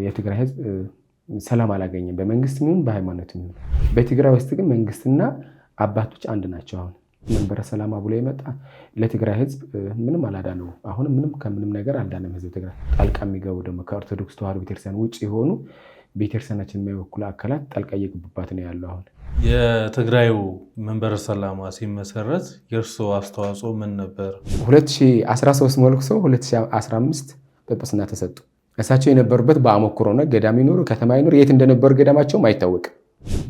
የትግራይ ህዝብ ሰላም አላገኘም በመንግስትም ይሁን በሃይማኖትም ይሁን። በትግራይ ውስጥ ግን መንግስትና አባቶች አንድ ናቸው። አሁን መንበረ ሰላማ ብሎ የመጣ ለትግራይ ህዝብ ምንም አላዳነው። አሁን ምንም ከምንም ነገር አልዳነም ህዝብ ትግራይ። ጣልቃ የሚገቡ ደግሞ ከኦርቶዶክስ ተዋህዶ ቤተክርስቲያን ውጭ የሆኑ ቤተክርስቲያናችን የማይወክሉ አካላት ጣልቃ እየገቡባት ነው ያለው። አሁን የትግራዩ መንበረ ሰላማ ሲመሰረት የእርስዎ አስተዋጽኦ ምን ነበር? 2013 መልኩ ሰው 2015 ጵጵስና ተሰጡ። እሳቸው የነበሩበት በአሞክሮ ነው። ገዳም ይኖሩ ከተማ ይኖሩ የት እንደነበሩ ገዳማቸውም አይታወቅም።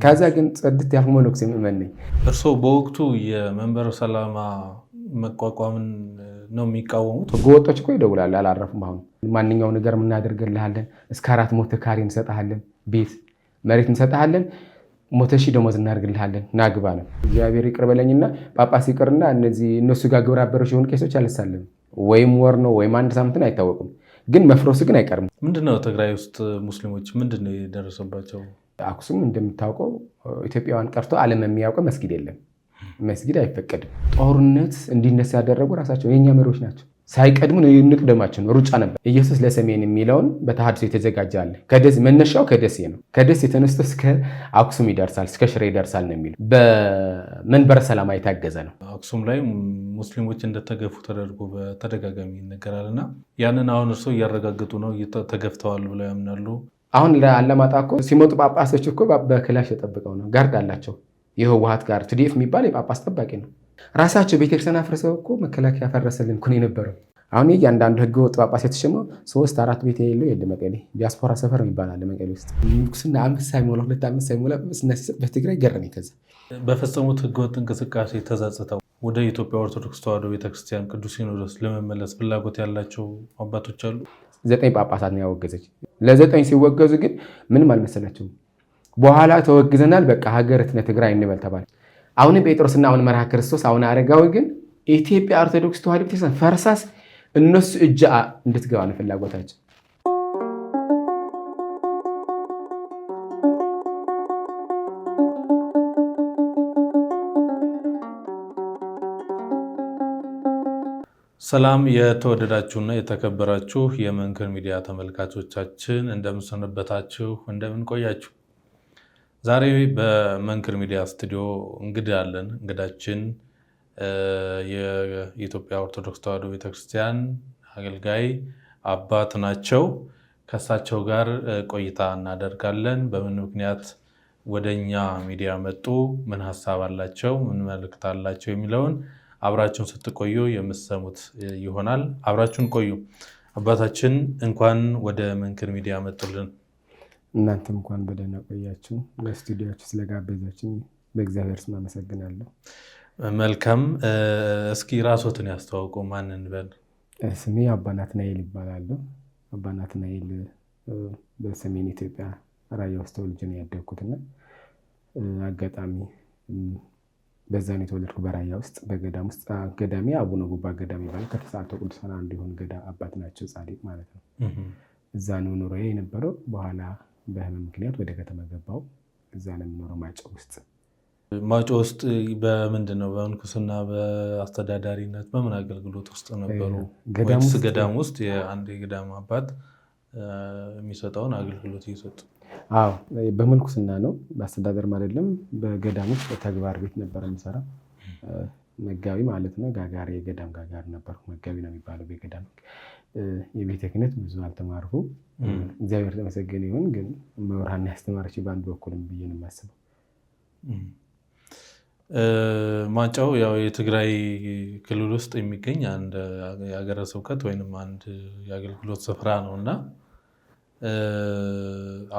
ከዛ ግን ጽድት ያልኩ መነኩሴ ምእመን ነኝ። እርስዎ በወቅቱ የመንበረ ሰላማ መቋቋምን ነው የሚቃወሙት? ህገወጦች እኮ ይደውላሉ አላረፉም። አሁን ማንኛው ነገር እናደርግልሃለን፣ እስከ 400 ካሬ እንሰጥሃለን፣ ቤት መሬት እንሰጥሃለን፣ 100,000 ደሞዝ እናደርግልሃለን፣ ናግባ ነው። እግዚአብሔር ይቅር በለኝና ጳጳስ ይቅርና እነሱ ጋር ግብረ አበሮች የሆኑ ቄሶች አልሳለም። ወይም ወር ነው ወይም አንድ ሳምንትን አይታወቅም። ግን መፍረሱ ግን አይቀርም። ምንድነው ትግራይ ውስጥ ሙስሊሞች ምንድነው የደረሰባቸው? አክሱም እንደምታውቀው ኢትዮጵያውያን ቀርቶ ዓለም የሚያውቀው መስጊድ የለም። መስጊድ አይፈቀድም። ጦርነት እንዲነሳ ያደረጉ ራሳቸው የኛ መሪዎች ናቸው። ሳይቀድሙ እንቅደማቸው ነው። ሩጫ ነበር። ኢየሱስ ለሰሜን የሚለውን በተሐድሶ የተዘጋጀ አለ። ከደሴ መነሻው ከደሴ ነው። ከደሴ ተነስቶ እስከ አክሱም ይደርሳል፣ እስከ ሽሬ ይደርሳል ነው የሚለው። በመንበረ ሰላማ የታገዘ ነው። አክሱም ላይ ሙስሊሞች እንደተገፉ ተደርጎ በተደጋጋሚ ይነገራል እና ያንን አሁን እርስዎ እያረጋገጡ ነው? ተገፍተዋል ብለው ያምናሉ? አሁን ለአላማጣ እኮ ሲመጡ ጳጳሶች እኮ በክላሽ ተጠብቀው ነው። ጋርድ አላቸው። የህወሓት ጋር ቲዲኤፍ የሚባል የጳጳስ ጠባቂ ነው። ራሳቸው ቤተክርስቲያን አፍርሰው እኮ መከላከያ ፈረሰልን እኮ ነው የነበረው። አሁን እያንዳንዱ ህገወጥ ጳጳስ የተሸመው 3-4 ቤት የሌለው የለ መቀሌ ዲያስፖራ ሰፈር ይባላል። መቀሌ ውስጥ ንጉስና 5 ሳይሞላ 2 ዓመት ሳይሞላ ጵጵስና ሲሰጥ በትግራይ ገረመኝ። ከዛ በፈጸሙት ህገወጥ እንቅስቃሴ ተጸጽተው ወደ ኢትዮጵያ ኦርቶዶክስ ተዋህዶ ቤተክርስቲያን ቅዱስ ሲኖዶስ ለመመለስ ፍላጎት ያላቸው አባቶች አሉ? 9 ጳጳሳት ነው ያወገዘች። ለ9 ሲወገዙ ግን ምንም አልመሰላቸውም። በኋላ ተወግዘናል፣ በቃ ሀገርትነ ትግራይ እንበል ተባለ። አሁን ጴጥሮስና አሁን መርሃ ክርስቶስ አሁን አረጋዊ ግን ኢትዮጵያ ኦርቶዶክስ ተዋህዶ ቤተክርስቲያን ፈርሳስ እነሱ እጅ እንድትገባ ነው ፍላጎታቸው። ሰላም የተወደዳችሁና የተከበራችሁ የመንክር ሚዲያ ተመልካቾቻችን እንደምንሰነበታችሁ፣ እንደምንቆያችሁ። ዛሬ በመንክር ሚዲያ ስቱዲዮ እንግዳ አለን። እንግዳችን የኢትዮጵያ ኦርቶዶክስ ተዋህዶ ቤተክርስቲያን አገልጋይ አባት ናቸው። ከእሳቸው ጋር ቆይታ እናደርጋለን። በምን ምክንያት ወደኛ ሚዲያ መጡ፣ ምን ሀሳብ አላቸው፣ ምን መልእክት አላቸው የሚለውን አብራችሁን ስትቆዩ የምትሰሙት ይሆናል። አብራችሁን ቆዩ። አባታችን እንኳን ወደ መንክር ሚዲያ መጡልን። እናንተም እንኳን በደህና ቆያችሁ። በስቱዲዮአችሁ ስለጋበዛችሁ በእግዚአብሔር ስም አመሰግናለሁ። መልካም። እስኪ ራስዎትን ያስተዋውቁ። ማንን በል? ስሜ አባ ናትናኤል ይባላል። አባ ናትናኤል በሰሜን ኢትዮጵያ ራያ ውስጥ ተወልጄ ነው ያደግኩትና አጋጣሚ በዛን የተወለድኩ በራያ ውስጥ በገዳም ውስጥ ገዳሚ አቡነ ጉባ ገዳም ይባላል። ከተሰዓቱ ቅዱሳን አንዱ የሆኑ ገዳም አባት ናቸው፣ ጻድቅ ማለት ነው። እዛ ነው ኑሮዬ የነበረው። በኋላ በህመም ምክንያት ወደ ከተማ ገባው። እዛ ነው የምኖረው ማጮ ውስጥ። ማጮ ውስጥ በምንድን ነው? በምንኩስና በአስተዳዳሪነት በምን አገልግሎት ውስጥ ነበሩ? ገዳም ውስጥ የአንድ የገዳም አባት የሚሰጠውን አገልግሎት እየሰጡ? አዎ በምንኩስና ነው፣ በአስተዳደር አይደለም። በገዳም ውስጥ ተግባር ቤት ነበር የምሰራው። መጋቢ ማለት ነው። ጋጋሪ የገዳም ጋጋሪ ነበር። መጋቢ ነው የሚባለው በገዳም። የቤተ ክህነት ብዙ አልተማርኩ። እግዚአብሔር ተመሰገነ ይሁን። ግን መብርሃን ያስተማረች በአንድ በኩልም ብዬ ነው የማስበው። ማጫው ያው የትግራይ ክልል ውስጥ የሚገኝ አንድ የሀገረ ስብከት ወይም አንድ የአገልግሎት ስፍራ ነው እና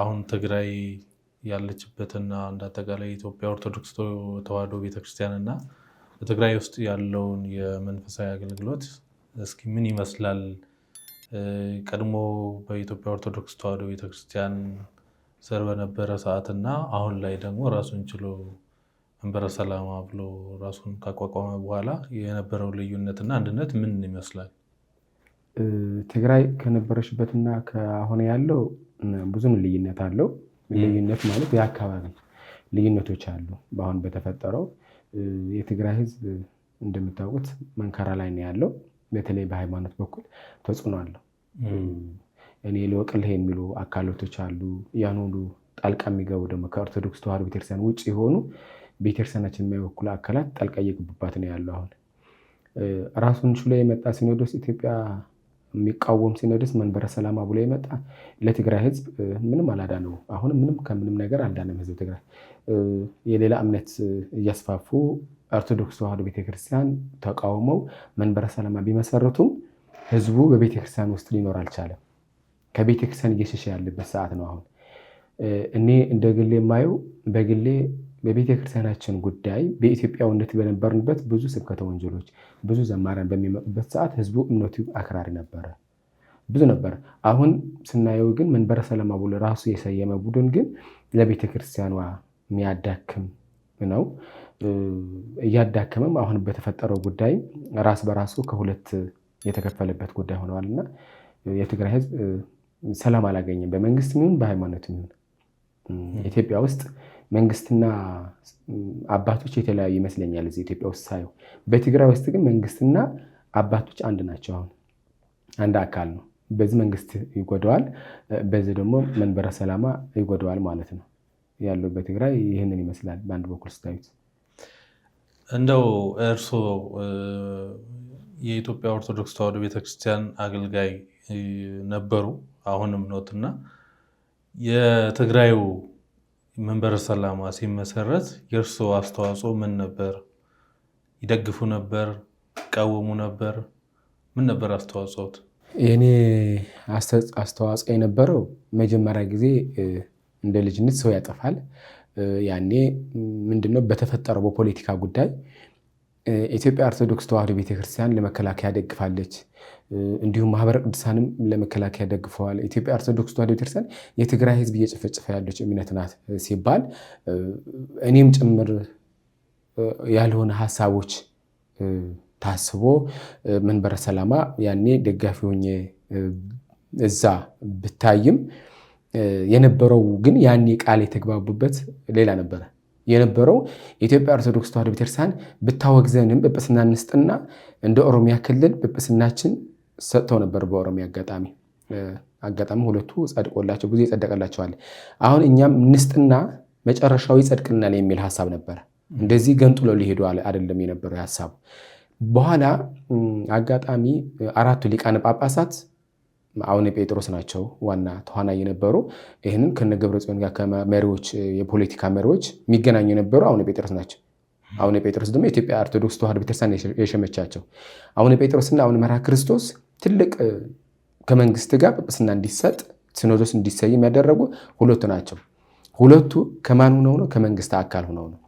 አሁን ትግራይ ያለችበትና እንደ አጠቃላይ የኢትዮጵያ ኦርቶዶክስ ተዋህዶ ቤተክርስቲያን እና በትግራይ ውስጥ ያለውን የመንፈሳዊ አገልግሎት እስኪ ምን ይመስላል? ቀድሞ በኢትዮጵያ ኦርቶዶክስ ተዋህዶ ቤተክርስቲያን ስር በነበረ ሰዓትና አሁን ላይ ደግሞ ራሱን ችሎ መንበረ ሰላማ ብሎ ራሱን ካቋቋመ በኋላ የነበረው ልዩነትና አንድነት ምን ይመስላል? ትግራይ ከነበረችበትና ከአሁን ያለው ብዙም ልዩነት አለው። ልዩነት ማለት የአካባቢ ልዩነቶች አሉ። በአሁን በተፈጠረው የትግራይ ህዝብ እንደምታውቁት መንከራ ላይ ነው ያለው። በተለይ በሃይማኖት በኩል ተጽዕኖ አለው። እኔ ልወቅልህ የሚሉ አካላቶች አሉ። ያን ሁሉ ጣልቃ የሚገቡ ደግሞ ከኦርቶዶክስ ተዋሕዶ ቤተክርስቲያን ውጭ የሆኑ ቤተክርስቲያናችን የማይወክሉ አካላት ጣልቃ እየገቡባት ነው ያለው። አሁን ራሱን ችሎ የመጣ ሲኖዶስ ኢትዮጵያ የሚቃወም ሲኖዶስ መንበረ ሰላማ ብሎ የመጣ ለትግራይ ህዝብ ምንም አላዳነው። አሁን ምንም ከምንም ነገር አልዳነም ህዝብ ትግራይ። የሌላ እምነት እያስፋፉ ኦርቶዶክስ ተዋሕዶ ቤተክርስቲያን ተቃውመው መንበረ ሰላማ ቢመሰርቱም ህዝቡ በቤተክርስቲያን ውስጥ ሊኖር አልቻለም። ከቤተክርስቲያን እየሸሸ ያለበት ሰዓት ነው አሁን። እኔ እንደ ግሌ የማየው በግሌ በቤተክርስቲያናችን ጉዳይ በኢትዮጵያዊነት በነበርንበት ብዙ ስብከተ ወንጌሎች ብዙ ዘማሪያን በሚመጡበት ሰዓት ህዝቡ እምነቱ አክራሪ ነበረ፣ ብዙ ነበር። አሁን ስናየው ግን መንበረ ሰላማ ብሎ ራሱ የሰየመ ቡድን ግን ለቤተክርስቲያኗ የሚያዳክም ነው። እያዳከመም አሁን በተፈጠረው ጉዳይ ራስ በራሱ ከሁለት የተከፈለበት ጉዳይ ሆነዋልና የትግራይ ህዝብ ሰላም አላገኘም፣ በመንግስት ይሁን በሃይማኖት ይሁን። ኢትዮጵያ ውስጥ መንግስትና አባቶች የተለያዩ ይመስለኛል እዚህ ኢትዮጵያ ውስጥ ሳየው። በትግራይ ውስጥ ግን መንግስትና አባቶች አንድ ናቸው። አሁን አንድ አካል ነው። በዚህ መንግስት ይጎዳዋል፣ በዚህ ደግሞ መንበረ ሰላማ ይጎዳዋል ማለት ነው ያለው በትግራይ ይህንን ይመስላል በአንድ በኩል ስታዩት። እንደው እርስዎ የኢትዮጵያ ኦርቶዶክስ ተዋሕዶ ቤተክርስቲያን አገልጋይ ነበሩ፣ አሁንም ኖትና የትግራዩ መንበረ ሰላማ ሲመሰረት የእርስዎ አስተዋጽኦ ምን ነበር? ይደግፉ ነበር? ይቃወሙ ነበር? ምን ነበር አስተዋጽኦት? የኔ አስተዋጽኦ የነበረው መጀመሪያ ጊዜ እንደ ልጅነት ሰው ያጠፋል። ያኔ ምንድነው በተፈጠረው በፖለቲካ ጉዳይ ኢትዮጵያ ኦርቶዶክስ ተዋሕዶ ቤተክርስቲያን ለመከላከያ ደግፋለች፣ እንዲሁም ማህበረ ቅዱሳንም ለመከላከያ ደግፈዋል። ኢትዮጵያ ኦርቶዶክስ ተዋሕዶ ቤተክርስቲያን የትግራይ ህዝብ እየጨፈጨፈ ያለች እምነት ናት ሲባል እኔም ጭምር ያልሆነ ሀሳቦች ታስቦ መንበረ ሰላማ ያኔ ደጋፊ ሆኜ እዛ ብታይም የነበረው ግን ያኔ ቃል የተግባቡበት ሌላ ነበረ። የነበረው ኢትዮጵያ ኦርቶዶክስ ተዋሕዶ ቤተክርስቲያን ብታወግዘንም ጵጵስና እንስጥና እንደ ኦሮሚያ ክልል ጵጵስናችን ሰጥተው ነበር። በኦሮሚያ አጋጣሚ ሁለቱ ጸድቆላቸው ብዙ ይጸደቀላቸዋል። አሁን እኛም እንስጥና መጨረሻው ይጸድቅልናል የሚል ሀሳብ ነበር። እንደዚህ ገንጥሎ ሊሄዱ አይደለም የነበረው ሀሳቡ። በኋላ አጋጣሚ አራቱ ሊቃነ ጳጳሳት አቡነ ጴጥሮስ ናቸው ዋና ተዋናይ የነበሩ። ይህንን ከነ ገብረጽዮን ጋር ከመሪዎች የፖለቲካ መሪዎች የሚገናኙ የነበሩ አቡነ ጴጥሮስ ናቸው። አቡነ ጴጥሮስ ደግሞ የኢትዮጵያ ኦርቶዶክስ ተዋሕዶ ቤተክርስቲያን የሸመቻቸው። አቡነ ጴጥሮስና አቡነ መርሐ ክርስቶስ ትልቅ ከመንግስት ጋር ጵጵስና እንዲሰጥ ሲኖዶስ እንዲሰይም ያደረጉ ሁለቱ ናቸው። ሁለቱ ከማን ሆነው ነው? ከመንግስት አካል ሆነው ነው።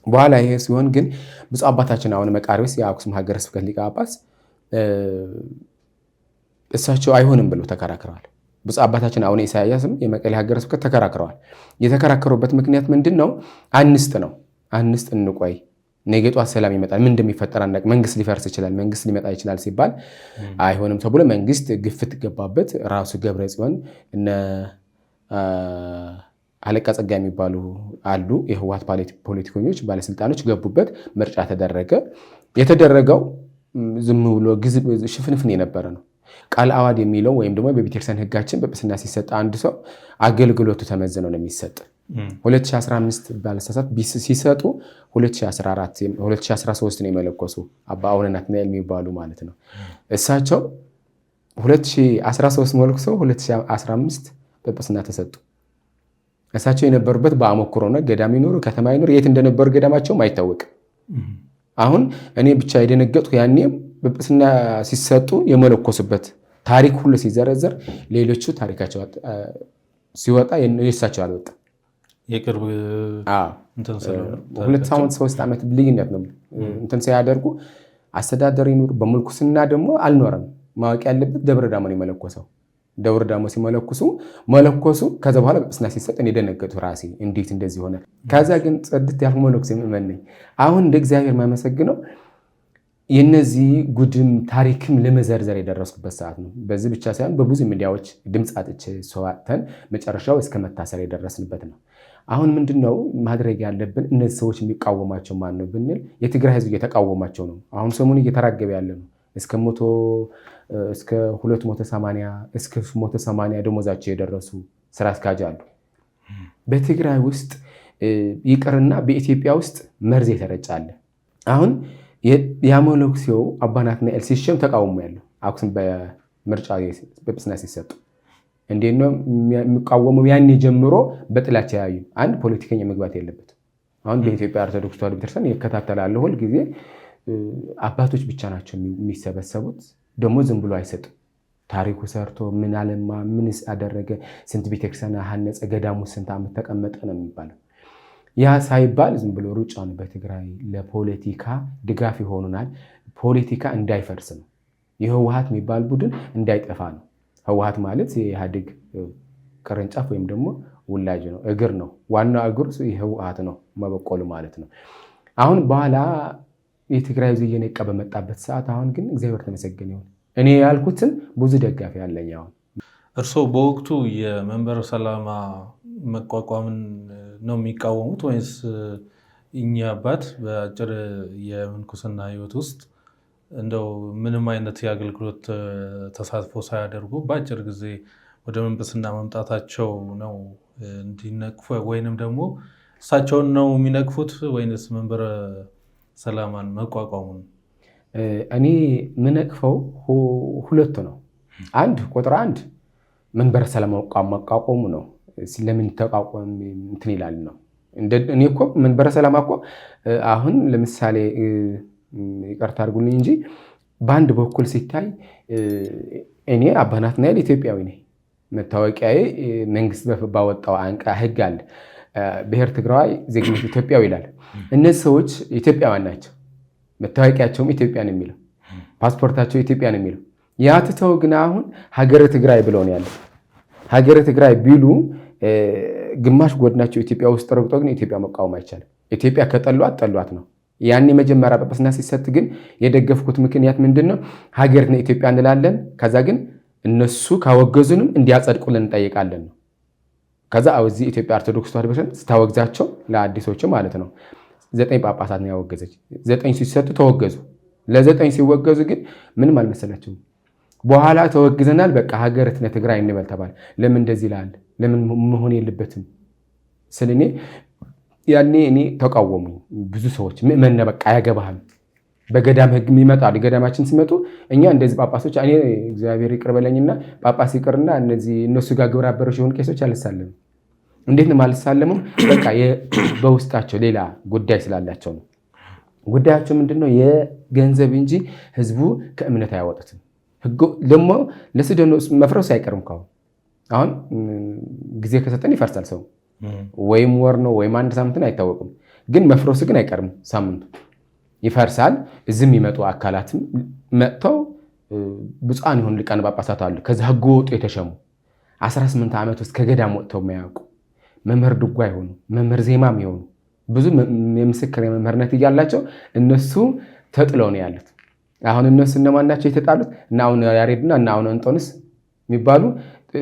በኋላ ይሄ ሲሆን ግን ብፁዕ አባታችን አቡነ መቃርዮስ የአክሱም ሀገረ ስብከት ሊቀ ጳጳስ እሳቸው አይሆንም ብለው ተከራክረዋል። ብፁዕ አባታችን አቡነ ኢሳያስም የመቀሌ ሀገረ ስብከት ተከራክረዋል። የተከራከሩበት ምክንያት ምንድን ነው? አንስት እንቆይ፣ ነገ ጧት ሰላም ይመጣል፣ ምን እንደሚፈጠር አናውቅም፣ መንግስት ሊፈርስ ይችላል፣ መንግስት ሊመጣ ይችላል ሲባል አይሆንም ተብሎ መንግስት ግፍት ገባበት። ራሱ ገብረ ጽዮን እነ አለቃ ጸጋ የሚባሉ አሉ የህወሓት ፖለቲከኞች ባለስልጣኖች ገቡበት። ምርጫ ተደረገ። የተደረገው ዝም ብሎ ሽፍንፍን የነበረ ነው። ቃል አዋድ የሚለው ወይም ደግሞ በቤተክርስቲያን ህጋችን ጵጵስና ሲሰጥ አንድ ሰው አገልግሎቱ ተመዝነው ነው የሚሰጥ። 2015 ባለሳሳት ሲሰጡ 2013 ነው የመለኮሱ አባ አቡነ ናትናኤል የሚባሉ ማለት ነው። እሳቸው 2013 መልኩሰው 2015 ጵጵስና ተሰጡ። እሳቸው የነበሩበት በአሞክሮ ነው። ገዳም ይኖሩ ከተማ ይኖሩ የት እንደነበሩ ገዳማቸውም አይታወቅም። አሁን እኔ ብቻ የደነገጥኩ ያኔም ጵጵስና ሲሰጡ የመለኮሱበት ታሪክ ሁሉ ሲዘረዘር ሌሎቹ ታሪካቸው ሲወጣ የእሳቸው አልወጣም። የቅርብ ሁለት ዓመት 3 ዓመት ልዩነት ነው እንትን ሲያደርጉ አስተዳደር ይኖር በመልኩስና ደግሞ አልኖረም። ማወቅ ያለበት ደብረ ዳሞ ነው የመለኮሰው። ደብረ ዳሞ ሲመለኮሱ ከዛ በኋላ ጵጵስና ሲሰጥ እኔ ደነገጥኩ ራሴ እንዴት እንደዚህ ሆነ። ከዛ ግን ጽድት ያልኩ መነኩሴ ምእመን ነኝ። አሁን እንደ እግዚአብሔር ማመሰግነው የነዚህ ጉድም ታሪክም ለመዘርዘር የደረስኩበት ሰዓት ነው። በዚህ ብቻ ሳይሆን በብዙ ሚዲያዎች ድምፅ አጥቼ ሰዋተን መጨረሻው እስከ መታሰር የደረስንበት ነው። አሁን ምንድነው ማድረግ ያለብን? እነዚህ ሰዎች የሚቃወማቸው ማን ነው ብንል የትግራይ ህዝብ እየተቃወማቸው ነው። አሁን ሰሞኑን እየተራገበ ያለ ነው። እስከ 280 እስከ 180 ደሞዛቸው የደረሱ ስራ አስኪያጅ አሉ። በትግራይ ውስጥ ይቅርና በኢትዮጵያ ውስጥ መርዝ የተረጫለ። አሁን የመነኩሴው አባ ናትናኤል ሲሸም ተቃውሞ ያለው አክሱም በምርጫ በጵጵስና ሲሰጡ እንዴት ነው የሚቃወመው? ያኔ ጀምሮ በጥላቻ ያዩ አንድ ፖለቲከኛ መግባት የለበት። አሁን በኢትዮጵያ ኦርቶዶክስ ተዋሕዶ ቤተክርስቲያን ይከታተላለሁ ሁል ጊዜ አባቶች ብቻ ናቸው የሚሰበሰቡት። ደግሞ ዝም ብሎ አይሰጡም። ታሪኩ ሰርቶ ምን አለማ፣ ምንስ አደረገ፣ ስንት ቤተክርስቲያን አነጸ፣ ገዳሙ ስንት ዓመት ተቀመጠ ነው የሚባለው። ያ ሳይባል ዝም ብሎ ሩጫ ነው። በትግራይ ለፖለቲካ ድጋፍ ይሆኑናል። ፖለቲካ እንዳይፈርስ ነው። የህወሓት የሚባል ቡድን እንዳይጠፋ ነው። ህወሓት ማለት የኢህአዴግ ቅርንጫፍ ወይም ደግሞ ውላጅ ነው፣ እግር ነው። ዋናው እግሩ የህወሓት ነው፣ መበቆሉ ማለት ነው። አሁን በኋላ የትግራይ ህዝብ እየነቃ በመጣበት ሰዓት አሁን ግን እግዚአብሔር ተመሰገነ ይሁን እኔ ያልኩትን ብዙ ደጋፊ ያለኝ። አሁን እርስዎ በወቅቱ የመንበረ ሰላማ መቋቋምን ነው የሚቃወሙት ወይስ እኛ አባት በአጭር የምንኩስና ህይወት ውስጥ እንደው ምንም አይነት የአገልግሎት ተሳትፎ ሳያደርጉ በአጭር ጊዜ ወደ መንበስና መምጣታቸው ነው እንዲነቅፉ፣ ወይንም ደግሞ እሳቸውን ነው የሚነቅፉት ወይንስ መንበረ ሰላማን መቋቋሙን? እኔ ምነቅፈው ሁለቱ ነው። ቁጥር አንድ መንበረ ሰላማ መቋቋሙ ነው። ለምን ተቋቋም እንትን ይላል ነው። እኔ እኮ መንበረ ሰላማ እኮ አሁን ለምሳሌ ይቅርታ አድርጉልኝ እንጂ በአንድ በኩል ሲታይ እኔ አባ ናትናኤል ኢትዮጵያዊ ነኝ። መታወቂያዬ መንግስት ባወጣው አንቃ ህግ አለ። ብሔር ትግራዋይ ዜግነት ኢትዮጵያዊ ይላል። እነዚህ ሰዎች ኢትዮጵያውያን ናቸው። መታወቂያቸውም ኢትዮጵያ ነው የሚለው፣ ፓስፖርታቸው ኢትዮጵያ ነው የሚለው። ያ ትተው ግን አሁን ሀገረ ትግራይ ብለው ነው ያለው። ሀገረ ትግራይ ቢሉ ግማሽ ጎድናቸው ኢትዮጵያ ውስጥ ረግጦ ግን ኢትዮጵያ መቃወም አይቻልም። ኢትዮጵያ ከጠሏት ጠሏት ነው። ያኔ መጀመሪያ ጵጵስና ሲሰጥ ግን የደገፍኩት ምክንያት ምንድነው? ሀገርና ኢትዮጵያ እንላለን። ከዛ ግን እነሱ ካወገዙንም እንዲያጸድቁልን እንጠይቃለን ነው። ከዛ እዚህ ኢትዮጵያ ኦርቶዶክስ ተዋሕዶ ቤተክርስቲያን ስታወግዛቸው ለአዲሶቹ ማለት ነው 9 ጳጳሳት ነው ያወገዘች። 9 ሲሰጡ ተወገዙ። ለ9 ሲወገዙ ግን ምንም አልመሰላቸውም። በኋላ ተወግዘናል፣ በቃ ሀገርትነ ትግራይ እንበል ተባለ። ለምን እንደዚህ ይላል? ለምን መሆን የለበትም ስለኔ ያኔ እኔ ተቃወሙኝ ብዙ ሰዎች። ምእመነ በቃ አያገባህም፣ በገዳም ህግ ይመጣሉ። ገዳማችን ሲመጡ እኛ እንደዚህ ጳጳሶች እኔ እግዚአብሔር ይቅር በለኝና ጳጳስ ይቅርና እነሱ ጋር ግብረ አበሮች የሆኑ ቄሶች አልሳለምም። እንዴት ነው የማልሳለመው? በቃ በውስጣቸው ሌላ ጉዳይ ስላላቸው ነው። ጉዳያቸው ምንድነው? የገንዘብ እንጂ ህዝቡ ከእምነት አያወጡትም። ህጉ ደግሞ ለስደኖስ መፍረስ አይቀርም። አሁን ጊዜ ከሰጠን ይፈርሳል ሰው ወይም ወር ነው ወይም አንድ ሳምንትን አይታወቅም። ግን መፍረሱ ግን አይቀርም፣ ሳምንቱ ይፈርሳል። እዚህም የሚመጡ አካላትም መጥተው ብፁዓን የሆኑ ሊቃነ ጳጳሳት አሉ። ከዛ ህጉ ወጡ የተሸሙ 18 ዓመት ውስጥ ከገዳም ወጥተው የማያውቁ መምህር ድጓ የሆኑ መምህር ዜማም የሆኑ ብዙ የምስክር የመምህርነት እያላቸው እነሱ ተጥለው ነው ያሉት። አሁን እነሱ እነማን ናቸው የተጣሉት? እና አሁን ያሬድና እና አሁን እንጦንስ የሚባሉ